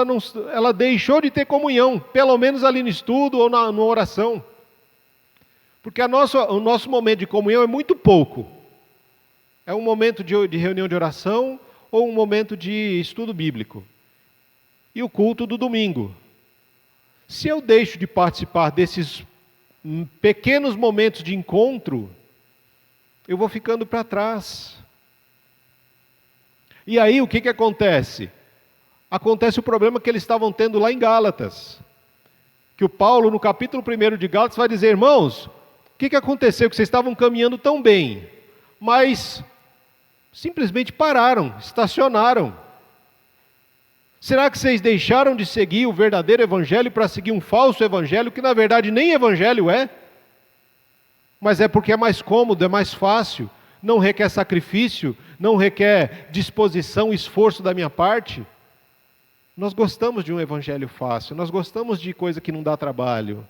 S3: ela deixou de ter comunhão, pelo menos ali no estudo ou na oração. Porque o nosso momento de comunhão é muito pouco. É um momento de reunião de oração ou um momento de estudo bíblico. E o culto do domingo. Se eu deixo de participar desses pequenos momentos de encontro, eu vou ficando para trás. E aí o que acontece? Acontece o problema que eles estavam tendo lá em Gálatas. Que o Paulo, no capítulo 1 de Gálatas, vai dizer: irmãos, o que aconteceu? Que vocês estavam caminhando tão bem, mas simplesmente pararam, estacionaram. Será que vocês deixaram de seguir o verdadeiro evangelho para seguir um falso evangelho, que na verdade nem evangelho é? Mas é porque é mais cômodo, é mais fácil, não requer sacrifício, não requer disposição, esforço da minha parte. Nós gostamos de um evangelho fácil, nós gostamos de coisa que não dá trabalho,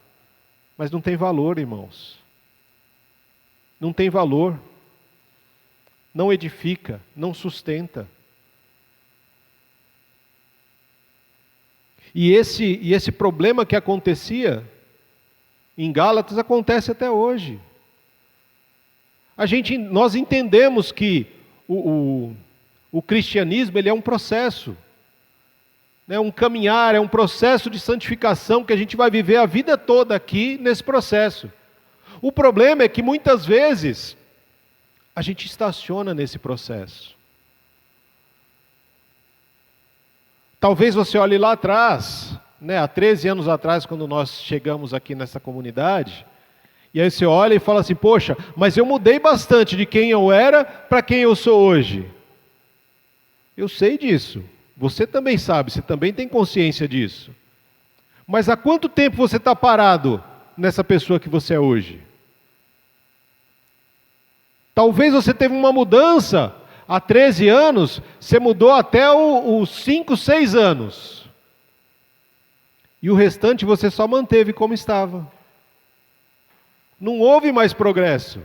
S3: mas não tem valor, irmãos. Não tem valor, não edifica, não sustenta. E esse problema que acontecia em Gálatas acontece até hoje. Nós entendemos que o cristianismo ele é um processo, é um caminhar, é um processo de santificação que a gente vai viver a vida toda aqui nesse processo. O problema é que muitas vezes a gente estaciona nesse processo. Talvez você olhe lá atrás, há 13 anos atrás, quando nós chegamos aqui nessa comunidade, e aí você olha e fala assim: poxa, mas eu mudei bastante de quem eu era para quem eu sou hoje. Eu sei disso, você também sabe, você também tem consciência disso. Mas há quanto tempo você está parado nessa pessoa que você é hoje? Talvez você teve uma mudança. Há 13 anos, você mudou até os 5, 6 anos. E o restante você só manteve como estava. Não houve mais progresso.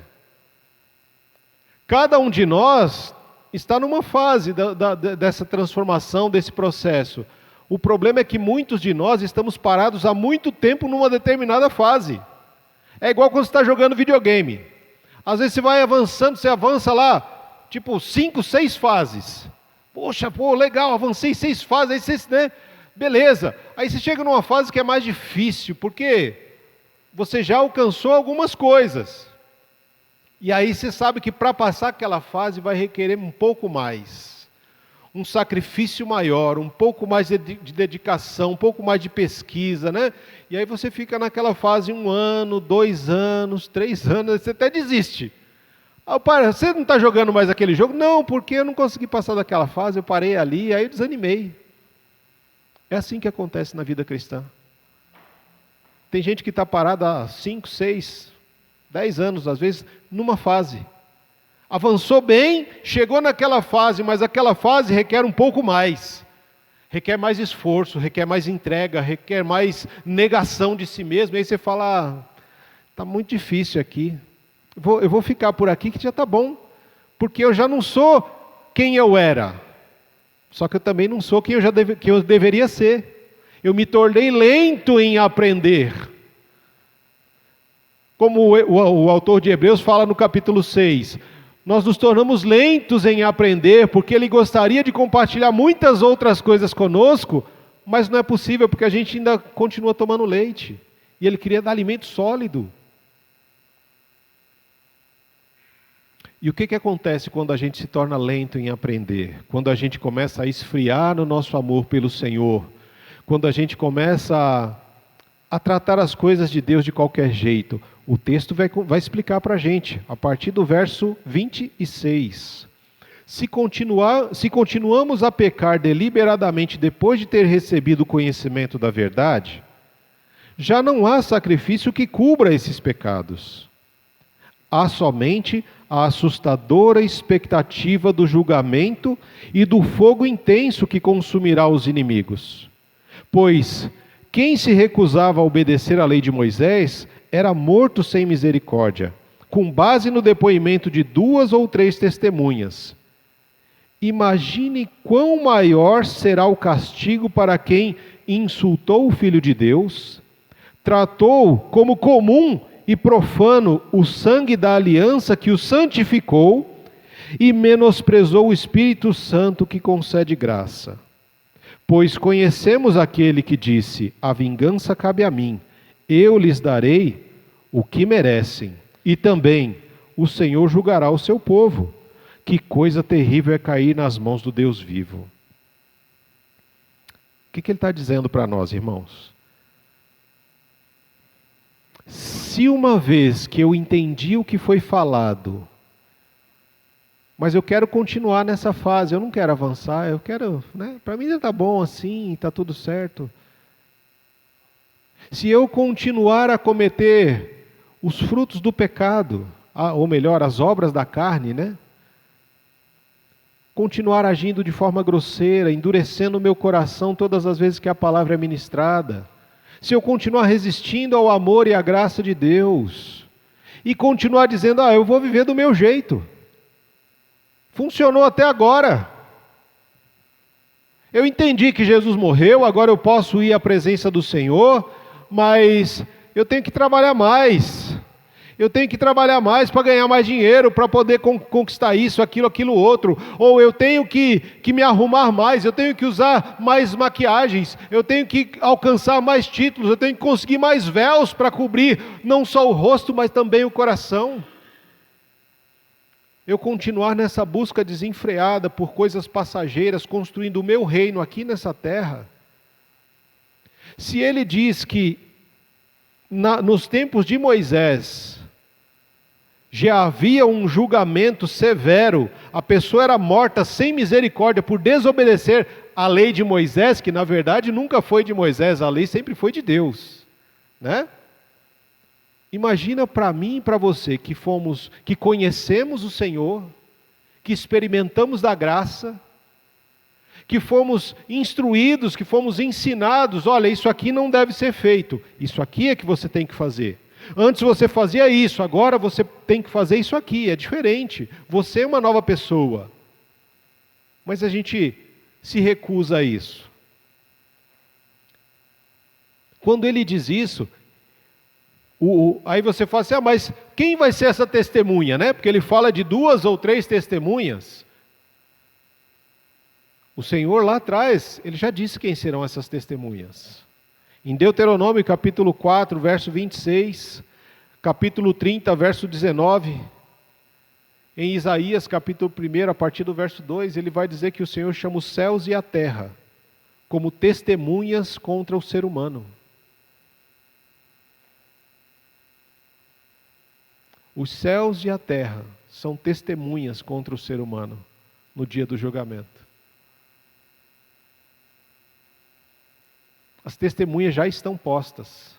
S3: Cada um de nós está numa fase dessa transformação, desse processo. O problema é que muitos de nós estamos parados há muito tempo numa determinada fase. É igual quando você está jogando videogame. Às vezes você vai avançando, você avança lá, tipo 5, 6 fases. Poxa, legal, avancei 6 fases, aí você, beleza. Aí você chega numa fase que é mais difícil, porque você já alcançou algumas coisas. E aí você sabe que para passar aquela fase vai requerer um pouco mais. Um sacrifício maior, um pouco mais de dedicação, um pouco mais de pesquisa, E aí você fica naquela fase 1 ano, 2 anos, 3 anos, você até desiste. Você não está jogando mais aquele jogo? Não, porque eu não consegui passar daquela fase, eu parei ali, aí eu desanimei. É assim que acontece na vida cristã. Tem gente que está parada há 5, 6, 10 anos, às vezes, numa fase. Avançou bem, chegou naquela fase, mas aquela fase requer um pouco mais. Requer mais esforço, requer mais entrega, requer mais negação de si mesmo. E aí você fala: está muito difícil aqui. Eu vou ficar por aqui que já está bom, porque eu já não sou quem eu era, só que eu também não sou quem eu deveria ser. Eu me tornei lento em aprender. Como o autor de Hebreus fala no capítulo 6, nós nos tornamos lentos em aprender, porque ele gostaria de compartilhar muitas outras coisas conosco, mas não é possível, porque a gente ainda continua tomando leite, e ele queria dar alimento sólido. E o que acontece quando a gente se torna lento em aprender? Quando a gente começa a esfriar no nosso amor pelo Senhor, quando a gente começa a tratar as coisas de Deus de qualquer jeito. O texto vai explicar para a gente, a partir do verso 26. Se continuamos a pecar deliberadamente depois de ter recebido o conhecimento da verdade, já não há sacrifício que cubra esses pecados. Há somente a assustadora expectativa do julgamento e do fogo intenso que consumirá os inimigos. Pois quem se recusava a obedecer à lei de Moisés era morto sem misericórdia, com base no depoimento de 2 ou 3 testemunhas. Imagine quão maior será o castigo para quem insultou o Filho de Deus, tratou como comum e profano o sangue da aliança que o santificou e menosprezou o Espírito Santo que concede graça. Pois conhecemos aquele que disse: a vingança cabe a mim, eu lhes darei o que merecem. E também o Senhor julgará o seu povo. Que coisa terrível é cair nas mãos do Deus vivo. O que ele está dizendo para nós, irmãos? Se uma vez que eu entendi o que foi falado, mas eu quero continuar nessa fase, eu não quero avançar, eu quero, para mim já está bom assim, está tudo certo. Se eu continuar a cometer os frutos do pecado, ou melhor, as obras da carne, continuar agindo de forma grosseira, endurecendo o meu coração todas as vezes que a palavra é ministrada, se eu continuar resistindo ao amor e à graça de Deus, e continuar dizendo: eu vou viver do meu jeito, funcionou até agora, eu entendi que Jesus morreu, agora eu posso ir à presença do Senhor, mas eu tenho que trabalhar mais, para ganhar mais dinheiro, para poder conquistar isso, aquilo outro, ou eu tenho que me arrumar mais, eu tenho que usar mais maquiagens, eu tenho que alcançar mais títulos, eu tenho que conseguir mais véus para cobrir não só o rosto, mas também o coração. Eu continuar nessa busca desenfreada por coisas passageiras, construindo o meu reino aqui nessa terra. Se ele diz que nos tempos de Moisés já havia um julgamento severo, a pessoa era morta sem misericórdia por desobedecer a lei de Moisés, que na verdade nunca foi de Moisés, a lei sempre foi de Deus, Imagina para mim e para você que conhecemos o Senhor, que experimentamos da graça, que fomos instruídos, que fomos ensinados: olha, isso aqui não deve ser feito, isso aqui é que você tem que fazer. Antes você fazia isso, agora você tem que fazer isso aqui, é diferente. Você é uma nova pessoa. Mas a gente se recusa a isso. Quando ele diz isso, aí você fala assim: mas quem vai ser essa testemunha, Porque ele fala de 2 ou 3 testemunhas. O Senhor lá atrás, ele já disse quem serão essas testemunhas. Em Deuteronômio capítulo 4, verso 26, capítulo 30, verso 19, em Isaías capítulo 1, a partir do verso 2, ele vai dizer que o Senhor chama os céus e a terra como testemunhas contra o ser humano. Os céus e a terra são testemunhas contra o ser humano no dia do julgamento. As testemunhas já estão postas.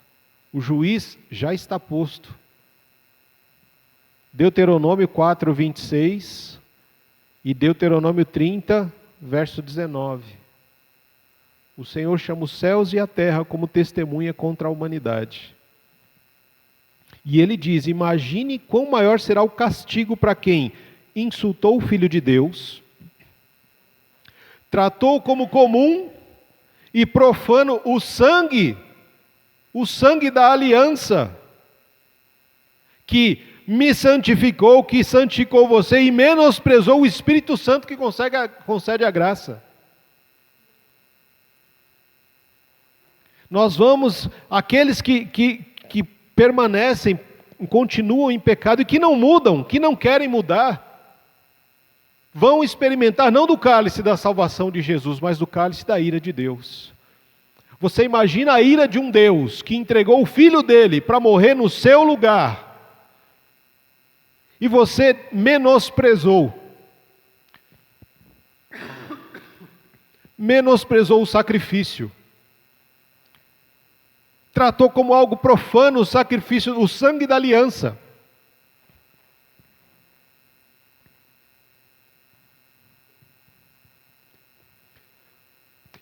S3: O juiz já está posto. Deuteronômio 4, 26 e Deuteronômio 30, verso 19. O Senhor chama os céus e a terra como testemunha contra a humanidade. E ele diz: imagine quão maior será o castigo para quem insultou o Filho de Deus, tratou como comum e profano o sangue da aliança, que me santificou, que santificou você, e menosprezou o Espírito Santo que concede a graça. Nós vamos, aqueles que permanecem, continuam em pecado e que não mudam, que não querem mudar, vão experimentar não do cálice da salvação de Jesus, mas do cálice da ira de Deus. Você imagina a ira de um Deus que entregou o Filho dele para morrer no seu lugar, e você menosprezou o sacrifício, tratou como algo profano o sacrifício, o sangue da aliança.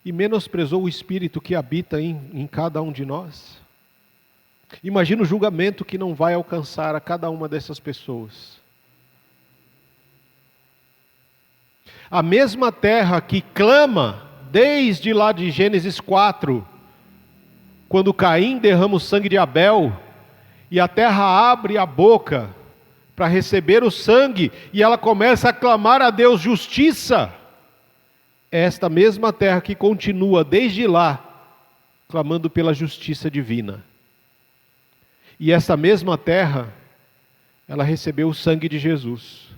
S3: e menosprezou o Espírito que habita em cada um de nós? Imagina o julgamento que não vai alcançar a cada uma dessas pessoas. A mesma terra que clama, desde lá de Gênesis 4, quando Caim derrama o sangue de Abel, e a terra abre a boca para receber o sangue, e ela começa a clamar a Deus justiça. É esta mesma terra que continua desde lá, clamando pela justiça divina. E essa mesma terra, ela recebeu o sangue de Jesus,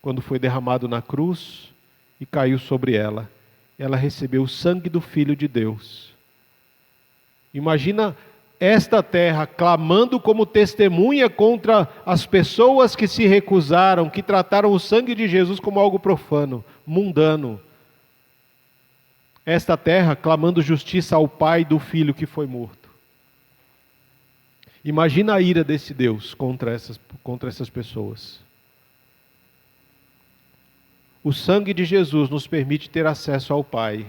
S3: quando foi derramado na cruz e caiu sobre ela. Ela recebeu o sangue do Filho de Deus. Imagina esta terra clamando como testemunha contra as pessoas que se recusaram, que trataram o sangue de Jesus como algo profano, mundano. Esta terra clamando justiça ao pai do filho que foi morto. Imagina a ira desse Deus contra essas pessoas. O sangue de Jesus nos permite ter acesso ao Pai.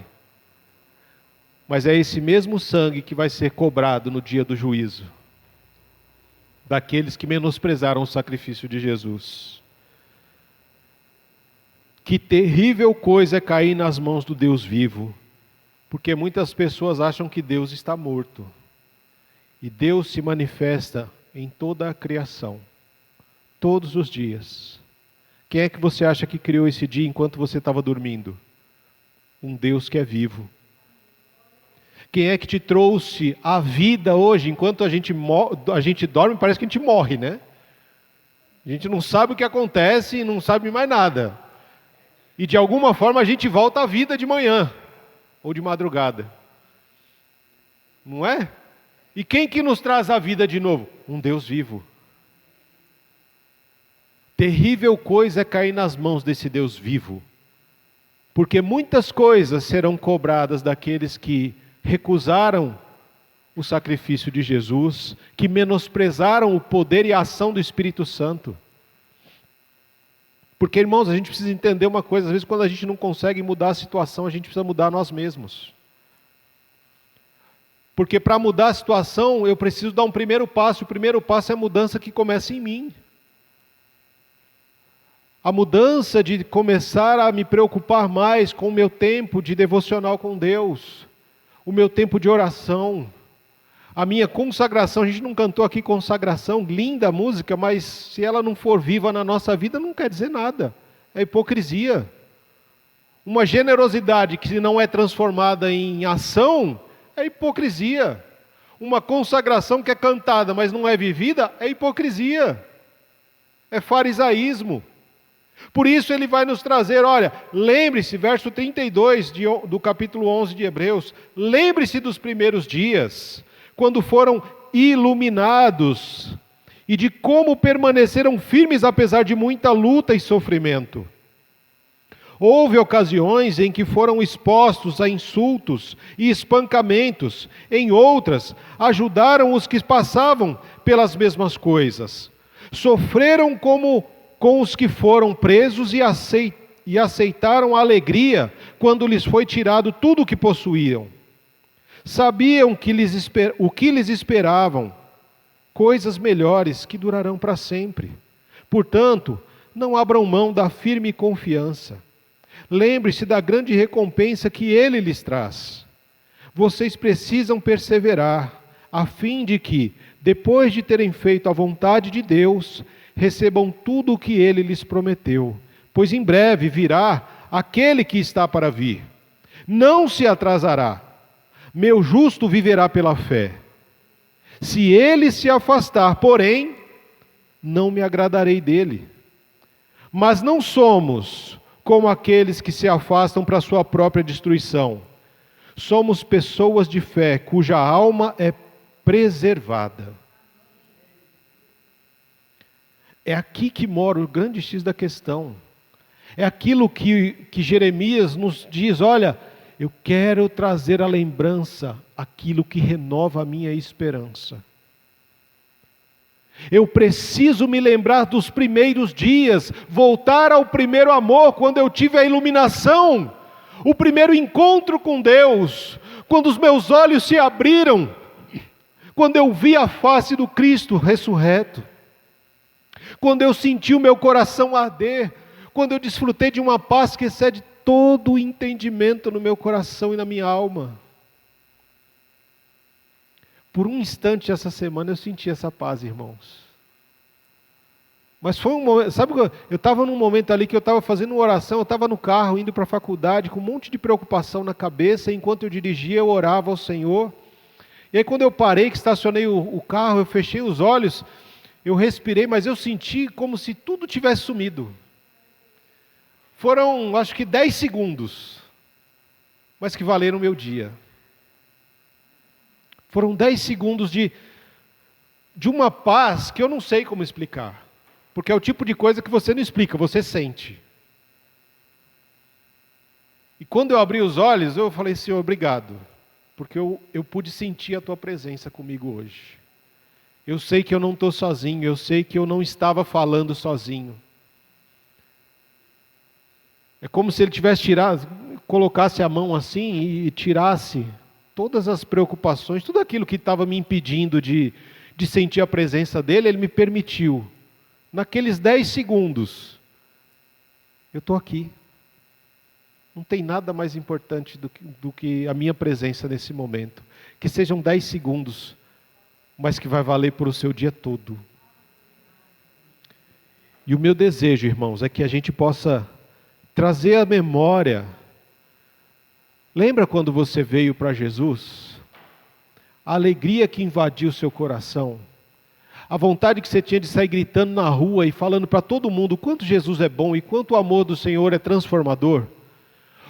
S3: Mas é esse mesmo sangue que vai ser cobrado no dia do juízo, daqueles que menosprezaram o sacrifício de Jesus. Que terrível coisa é cair nas mãos do Deus vivo, porque muitas pessoas acham que Deus está morto. E Deus se manifesta em toda a criação, todos os dias. Quem é que você acha que criou esse dia enquanto você estava dormindo? Um Deus que é vivo. Quem é que te trouxe a vida hoje? Enquanto a gente dorme, parece que a gente morre, né? A gente não sabe o que acontece e não sabe mais nada. E de alguma forma a gente volta à vida de manhã ou de madrugada. Não é? E quem que nos traz a vida de novo? Um Deus vivo. Terrível coisa é cair nas mãos desse Deus vivo. Porque muitas coisas serão cobradas daqueles que recusaram o sacrifício de Jesus, que menosprezaram o poder e a ação do Espírito Santo. Porque, irmãos, a gente precisa entender uma coisa, às vezes quando a gente não consegue mudar a situação, a gente precisa mudar nós mesmos. Porque para mudar a situação, eu preciso dar um primeiro passo, e o primeiro passo é a mudança que começa em mim. A mudança de começar a me preocupar mais com o meu tempo de devocional com Deus, o meu tempo de oração, a minha consagração. A gente não cantou aqui consagração, linda a música, mas se ela não for viva na nossa vida, não quer dizer nada. É hipocrisia. Uma generosidade que não é transformada em ação, é hipocrisia. Uma consagração que é cantada, mas não é vivida, é hipocrisia. É farisaísmo. Por isso ele vai nos trazer, olha, lembre-se, verso 32 do capítulo 11 de Hebreus, lembre-se dos primeiros dias, quando foram iluminados, e de como permaneceram firmes apesar de muita luta e sofrimento. Houve ocasiões em que foram expostos a insultos e espancamentos, em outras, ajudaram os que passavam pelas mesmas coisas. Sofreram como com os que foram presos e aceitaram a alegria quando lhes foi tirado tudo o que possuíam. Sabiam o que lhes esperavam, coisas melhores que durarão para sempre. Portanto, não abram mão da firme confiança. Lembre-se da grande recompensa que Ele lhes traz. Vocês precisam perseverar, a fim de que, depois de terem feito a vontade de Deus, recebam tudo o que Ele lhes prometeu, pois em breve virá aquele que está para vir. Não se atrasará. Meu justo viverá pela fé. Se ele se afastar, porém, não me agradarei dele. Mas não somos como aqueles que se afastam para a sua própria destruição. Somos pessoas de fé, cuja alma é preservada. É aqui que mora o grande X da questão. É aquilo que Jeremias nos diz, olha, eu quero trazer à lembrança aquilo que renova a minha esperança. Eu preciso me lembrar dos primeiros dias, voltar ao primeiro amor, quando eu tive a iluminação, o primeiro encontro com Deus, quando os meus olhos se abriram, quando eu vi a face do Cristo ressurreto, quando eu senti o meu coração arder, quando eu desfrutei de uma paz que excede todo o entendimento no meu coração e na minha alma. Por um instante essa semana eu senti essa paz, irmãos. Mas foi um momento, sabe, eu estava num momento ali que eu estava fazendo uma oração, eu estava no carro, indo para a faculdade, com um monte de preocupação na cabeça, e enquanto eu dirigia eu orava ao Senhor. E aí quando eu parei, que estacionei o carro, eu fechei os olhos, eu respirei, mas eu senti como se tudo tivesse sumido. Foram, acho que 10 segundos, mas que valeram o meu dia. Foram 10 segundos de uma paz que eu não sei como explicar. Porque é o tipo de coisa que você não explica, você sente. E quando eu abri os olhos, eu falei, Senhor, obrigado. Porque eu pude sentir a Tua presença comigo hoje. Eu sei que eu não estou sozinho, eu sei que eu não estava falando sozinho. É como se Ele tivesse tirado, colocasse a mão assim e tirasse todas as preocupações, tudo aquilo que estava me impedindo de sentir a presença dEle, Ele me permitiu. Naqueles 10 segundos, eu estou aqui. Não tem nada mais importante do que a minha presença nesse momento. Que sejam 10 segundos, mas que vai valer por o seu dia todo. E o meu desejo, irmãos, é que a gente possa trazer à memória. Lembra quando você veio para Jesus? A alegria que invadiu o seu coração. A vontade que você tinha de sair gritando na rua e falando para todo mundo o quanto Jesus é bom e quanto o amor do Senhor é transformador.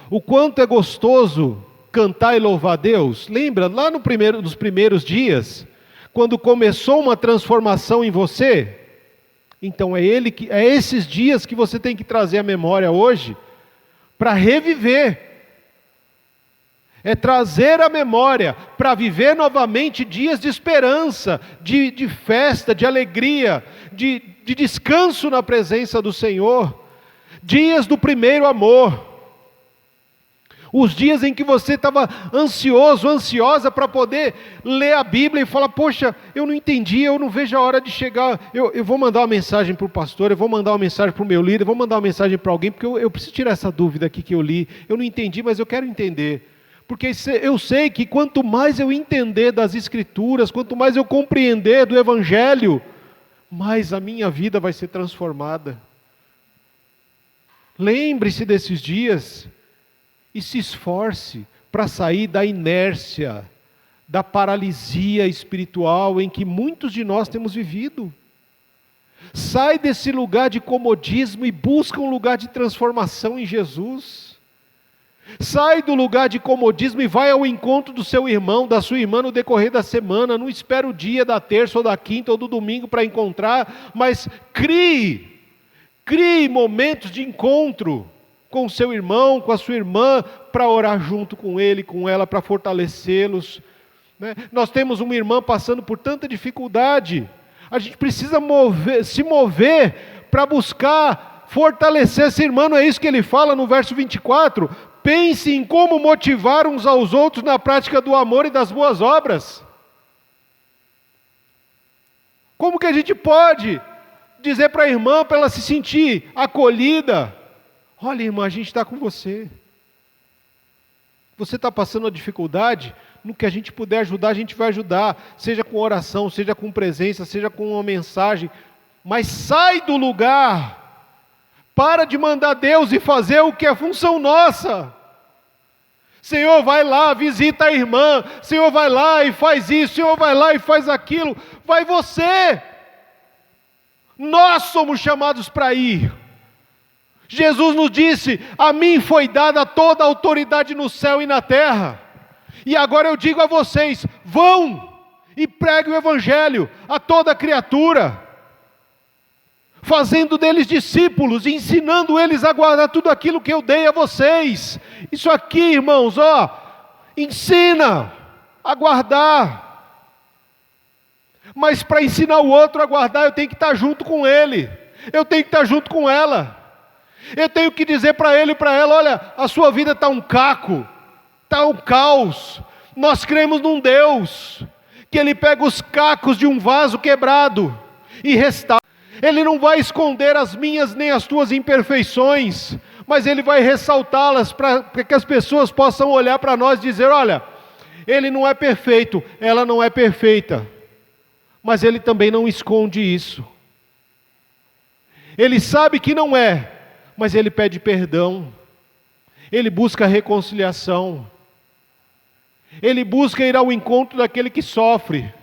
S3: O quanto é gostoso cantar e louvar a Deus. Lembra, lá nos primeiros dias, quando começou uma transformação em você? Então é esses dias que você tem que trazer à memória hoje, para reviver. É trazer a memória para viver novamente dias de esperança, de festa, de alegria, de descanso na presença do Senhor. Dias do primeiro amor. Os dias em que você estava ansioso, ansiosa para poder ler a Bíblia e falar, poxa, eu não entendi, eu não vejo a hora de chegar, eu vou mandar uma mensagem para o pastor, eu vou mandar uma mensagem para o meu líder, eu vou mandar uma mensagem para alguém, porque eu preciso tirar essa dúvida aqui que eu li, eu não entendi, mas eu quero entender. Porque eu sei que quanto mais eu entender das Escrituras, quanto mais eu compreender do Evangelho, mais a minha vida vai ser transformada. Lembre-se desses dias e se esforce para sair da inércia, da paralisia espiritual em que muitos de nós temos vivido. Sai desse lugar de comodismo e busca um lugar de transformação em Jesus. Sai do lugar de comodismo e vai ao encontro do seu irmão, da sua irmã no decorrer da semana. Não espera o dia da terça ou da quinta ou do domingo para encontrar, mas crie momentos de encontro com o seu irmão, com a sua irmã, para orar junto com ele, com ela, para fortalecê-los. Né? Nós temos uma irmã passando por tanta dificuldade, a gente precisa se mover para buscar fortalecer essa irmã. Não é isso que ele fala no verso 24? Pense em como motivar uns aos outros na prática do amor e das boas obras. Como que a gente pode dizer para a irmã, para ela se sentir acolhida? Olha, irmã, a gente está com você. Você está passando uma dificuldade? No que a gente puder ajudar, a gente vai ajudar. Seja com oração, seja com presença, seja com uma mensagem. Mas sai do lugar. Para de mandar Deus e fazer o que é função nossa. Senhor, vai lá, visita a irmã. Senhor, vai lá e faz isso. Senhor, vai lá e faz aquilo. Vai você. Nós somos chamados para ir. Jesus nos disse, a mim foi dada toda a autoridade no céu e na terra. E agora eu digo a vocês, vão e preguem o Evangelho a toda criatura. Fazendo deles discípulos, ensinando eles a guardar tudo aquilo que eu dei a vocês. Isso aqui, irmãos, ensina a guardar. Mas para ensinar o outro a guardar, eu tenho que estar junto com ele. Eu tenho que estar junto com ela. Eu tenho que dizer para ele e para ela: olha, a sua vida está um caco, está um caos. Nós cremos num Deus que Ele pega os cacos de um vaso quebrado e restaura. Ele não vai esconder as minhas nem as tuas imperfeições, mas Ele vai ressaltá-las para que as pessoas possam olhar para nós e dizer: olha, ele não é perfeito, ela não é perfeita, mas Ele também não esconde isso. Ele sabe que não é, mas Ele pede perdão, Ele busca reconciliação, Ele busca ir ao encontro daquele que sofre.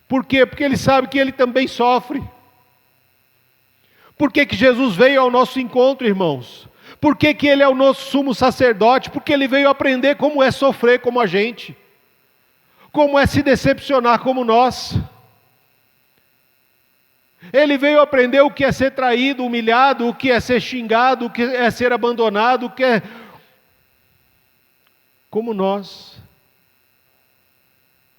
S3: Por quê? Porque Ele sabe que Ele também sofre. Por que Jesus veio ao nosso encontro, irmãos? Por que Ele é o nosso sumo sacerdote? Porque Ele veio aprender como é sofrer como a gente, como é se decepcionar como nós. Ele veio aprender o que é ser traído, humilhado, o que é ser xingado, o que é ser abandonado, o que é como nós.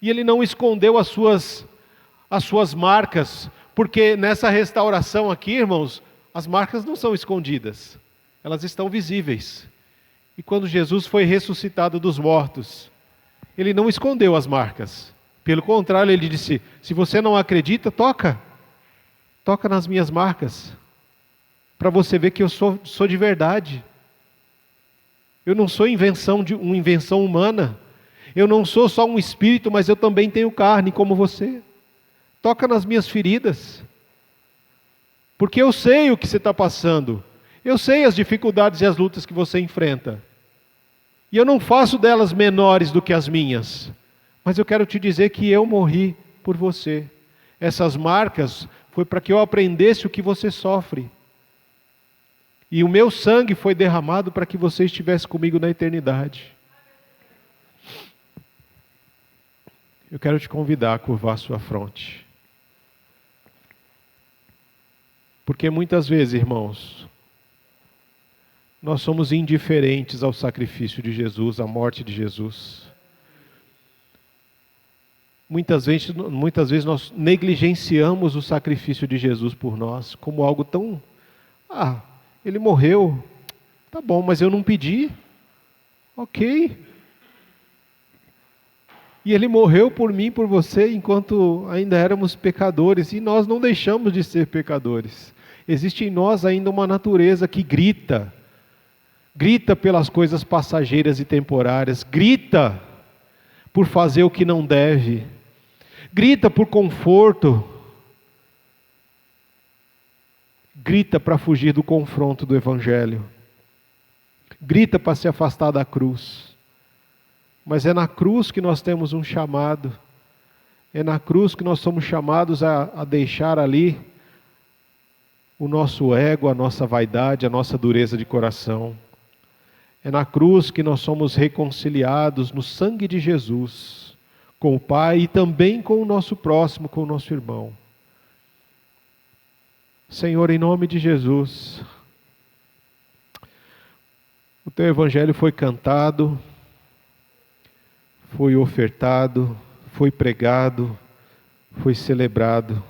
S3: E Ele não escondeu as suas marcas, porque nessa restauração aqui, irmãos, as marcas não são escondidas, elas estão visíveis. E quando Jesus foi ressuscitado dos mortos, Ele não escondeu as marcas. Pelo contrário, Ele disse: se você não acredita, toca nas minhas marcas, para você ver que eu sou de verdade. Eu não sou uma invenção humana. Eu não sou só um espírito, mas eu também tenho carne como você. Toca nas minhas feridas, porque eu sei o que você está passando. Eu sei as dificuldades e as lutas que você enfrenta. E eu não faço delas menores do que as minhas. Mas eu quero te dizer que eu morri por você. Essas marcas foi para que eu aprendesse o que você sofre. E o meu sangue foi derramado para que você estivesse comigo na eternidade. Eu quero te convidar a curvar a sua fronte. Porque muitas vezes, irmãos, nós somos indiferentes ao sacrifício de Jesus, à morte de Jesus. Muitas vezes nós negligenciamos o sacrifício de Jesus por nós, como algo tão... Ele morreu, tá bom, mas eu não pedi, ok. E Ele morreu por mim, por você, enquanto ainda éramos pecadores, e nós não deixamos de ser pecadores. Existe em nós ainda uma natureza que grita pelas coisas passageiras e temporárias, grita por fazer o que não deve, grita por conforto, grita para fugir do confronto do Evangelho, grita para se afastar da cruz. Mas é na cruz que nós temos um chamado, é na cruz que nós somos chamados a deixar ali o nosso ego, a nossa vaidade, a nossa dureza de coração. É na cruz que nós somos reconciliados no sangue de Jesus, com o Pai e também com o nosso próximo, com o nosso irmão. Senhor, em nome de Jesus, o Teu Evangelho foi cantado, foi ofertado, foi pregado, foi celebrado.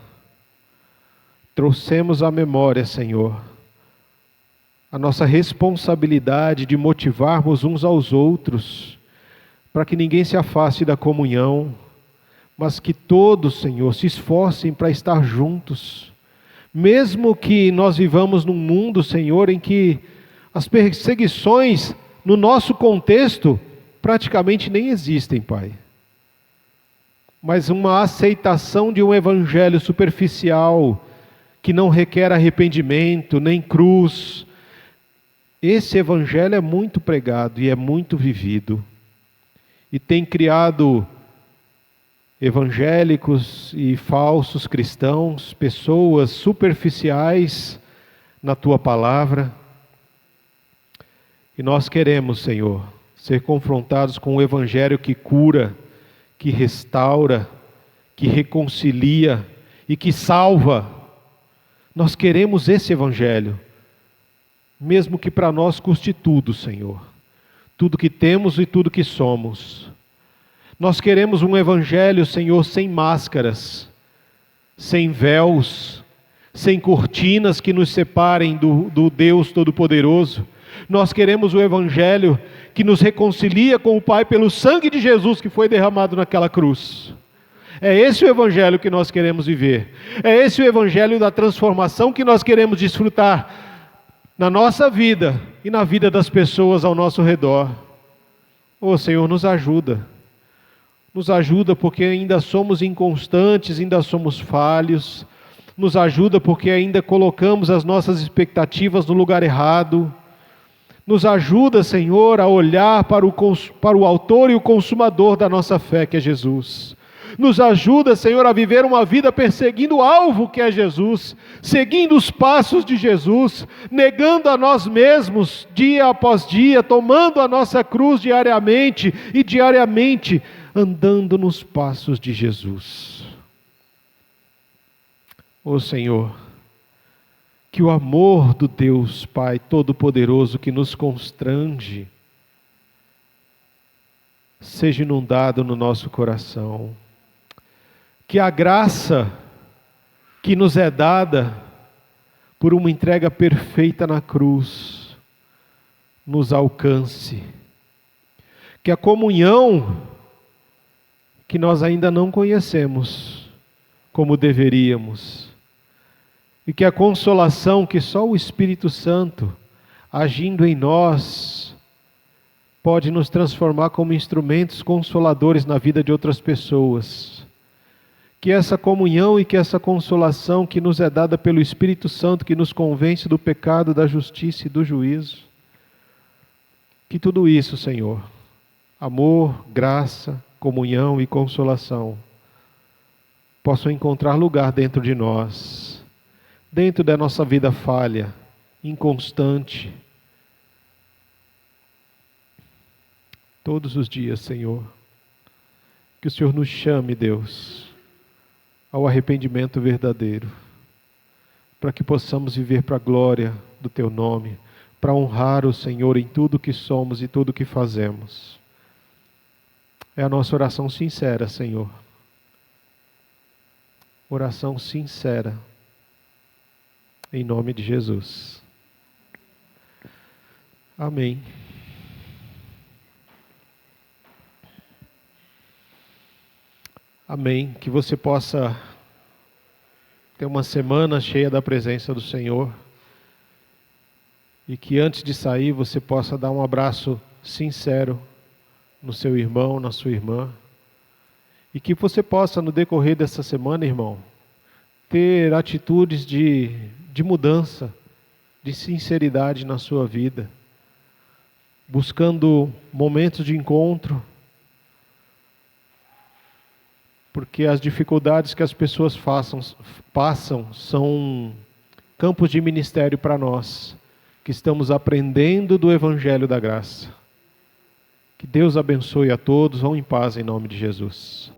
S3: Trouxemos à memória, Senhor, a nossa responsabilidade de motivarmos uns aos outros, para que ninguém se afaste da comunhão, mas que todos, Senhor, se esforcem para estar juntos. Mesmo que nós vivamos num mundo, Senhor, em que as perseguições, no nosso contexto, praticamente nem existem, Pai. Mas uma aceitação de um evangelho superficial, que não requer arrependimento, nem cruz. Esse evangelho é muito pregado e é muito vivido. E tem criado evangélicos e falsos cristãos, pessoas superficiais na Tua palavra. E nós queremos, Senhor, ser confrontados com o evangelho que cura, que restaura, que reconcilia e que salva. Nós queremos esse evangelho, mesmo que para nós custe tudo, Senhor, tudo que temos e tudo que somos. Nós queremos um evangelho, Senhor, sem máscaras, sem véus, sem cortinas que nos separem do Deus Todo-Poderoso. Nós queremos o Evangelho que nos reconcilia com o Pai pelo sangue de Jesus que foi derramado naquela cruz. É esse o Evangelho que nós queremos viver. É esse o Evangelho da transformação que nós queremos desfrutar na nossa vida e na vida das pessoas ao nosso redor. Senhor, nos ajuda. Nos ajuda porque ainda somos inconstantes, ainda somos falhos. Nos ajuda porque ainda colocamos as nossas expectativas no lugar errado. Nos ajuda, Senhor, a olhar para o autor e o consumador da nossa fé, que é Jesus. Nos ajuda, Senhor, a viver uma vida perseguindo o alvo que é Jesus, seguindo os passos de Jesus, negando a nós mesmos dia após dia, tomando a nossa cruz diariamente e diariamente andando nos passos de Jesus. Senhor, que o amor do Deus Pai Todo-Poderoso que nos constrange seja inundado no nosso coração. Que a graça que nos é dada por uma entrega perfeita na cruz nos alcance. Que a comunhão que nós ainda não conhecemos como deveríamos, e que a consolação que só o Espírito Santo, agindo em nós, pode nos transformar como instrumentos consoladores na vida de outras pessoas. Que essa comunhão e que essa consolação que nos é dada pelo Espírito Santo, que nos convence do pecado, da justiça e do juízo, que tudo isso, Senhor, amor, graça, comunhão e consolação, possam encontrar lugar dentro de nós, dentro da nossa vida falha, inconstante, todos os dias, Senhor. Que o Senhor nos chame, Deus, ao arrependimento verdadeiro, para que possamos viver para a glória do Teu nome, para honrar o Senhor em tudo que somos e tudo que fazemos. É a nossa oração sincera, Senhor. Oração sincera. Em nome de Jesus. Amém. Amém. Que você possa ter uma semana cheia da presença do Senhor. E que antes de sair você possa dar um abraço sincero no seu irmão, na sua irmã. E que você possa, no decorrer dessa semana, irmão, ter atitudes de mudança, de sinceridade na sua vida, buscando momentos de encontro, porque as dificuldades que as pessoas passam são campos de ministério para nós, que estamos aprendendo do Evangelho da Graça. Que Deus abençoe a todos, vão em paz em nome de Jesus.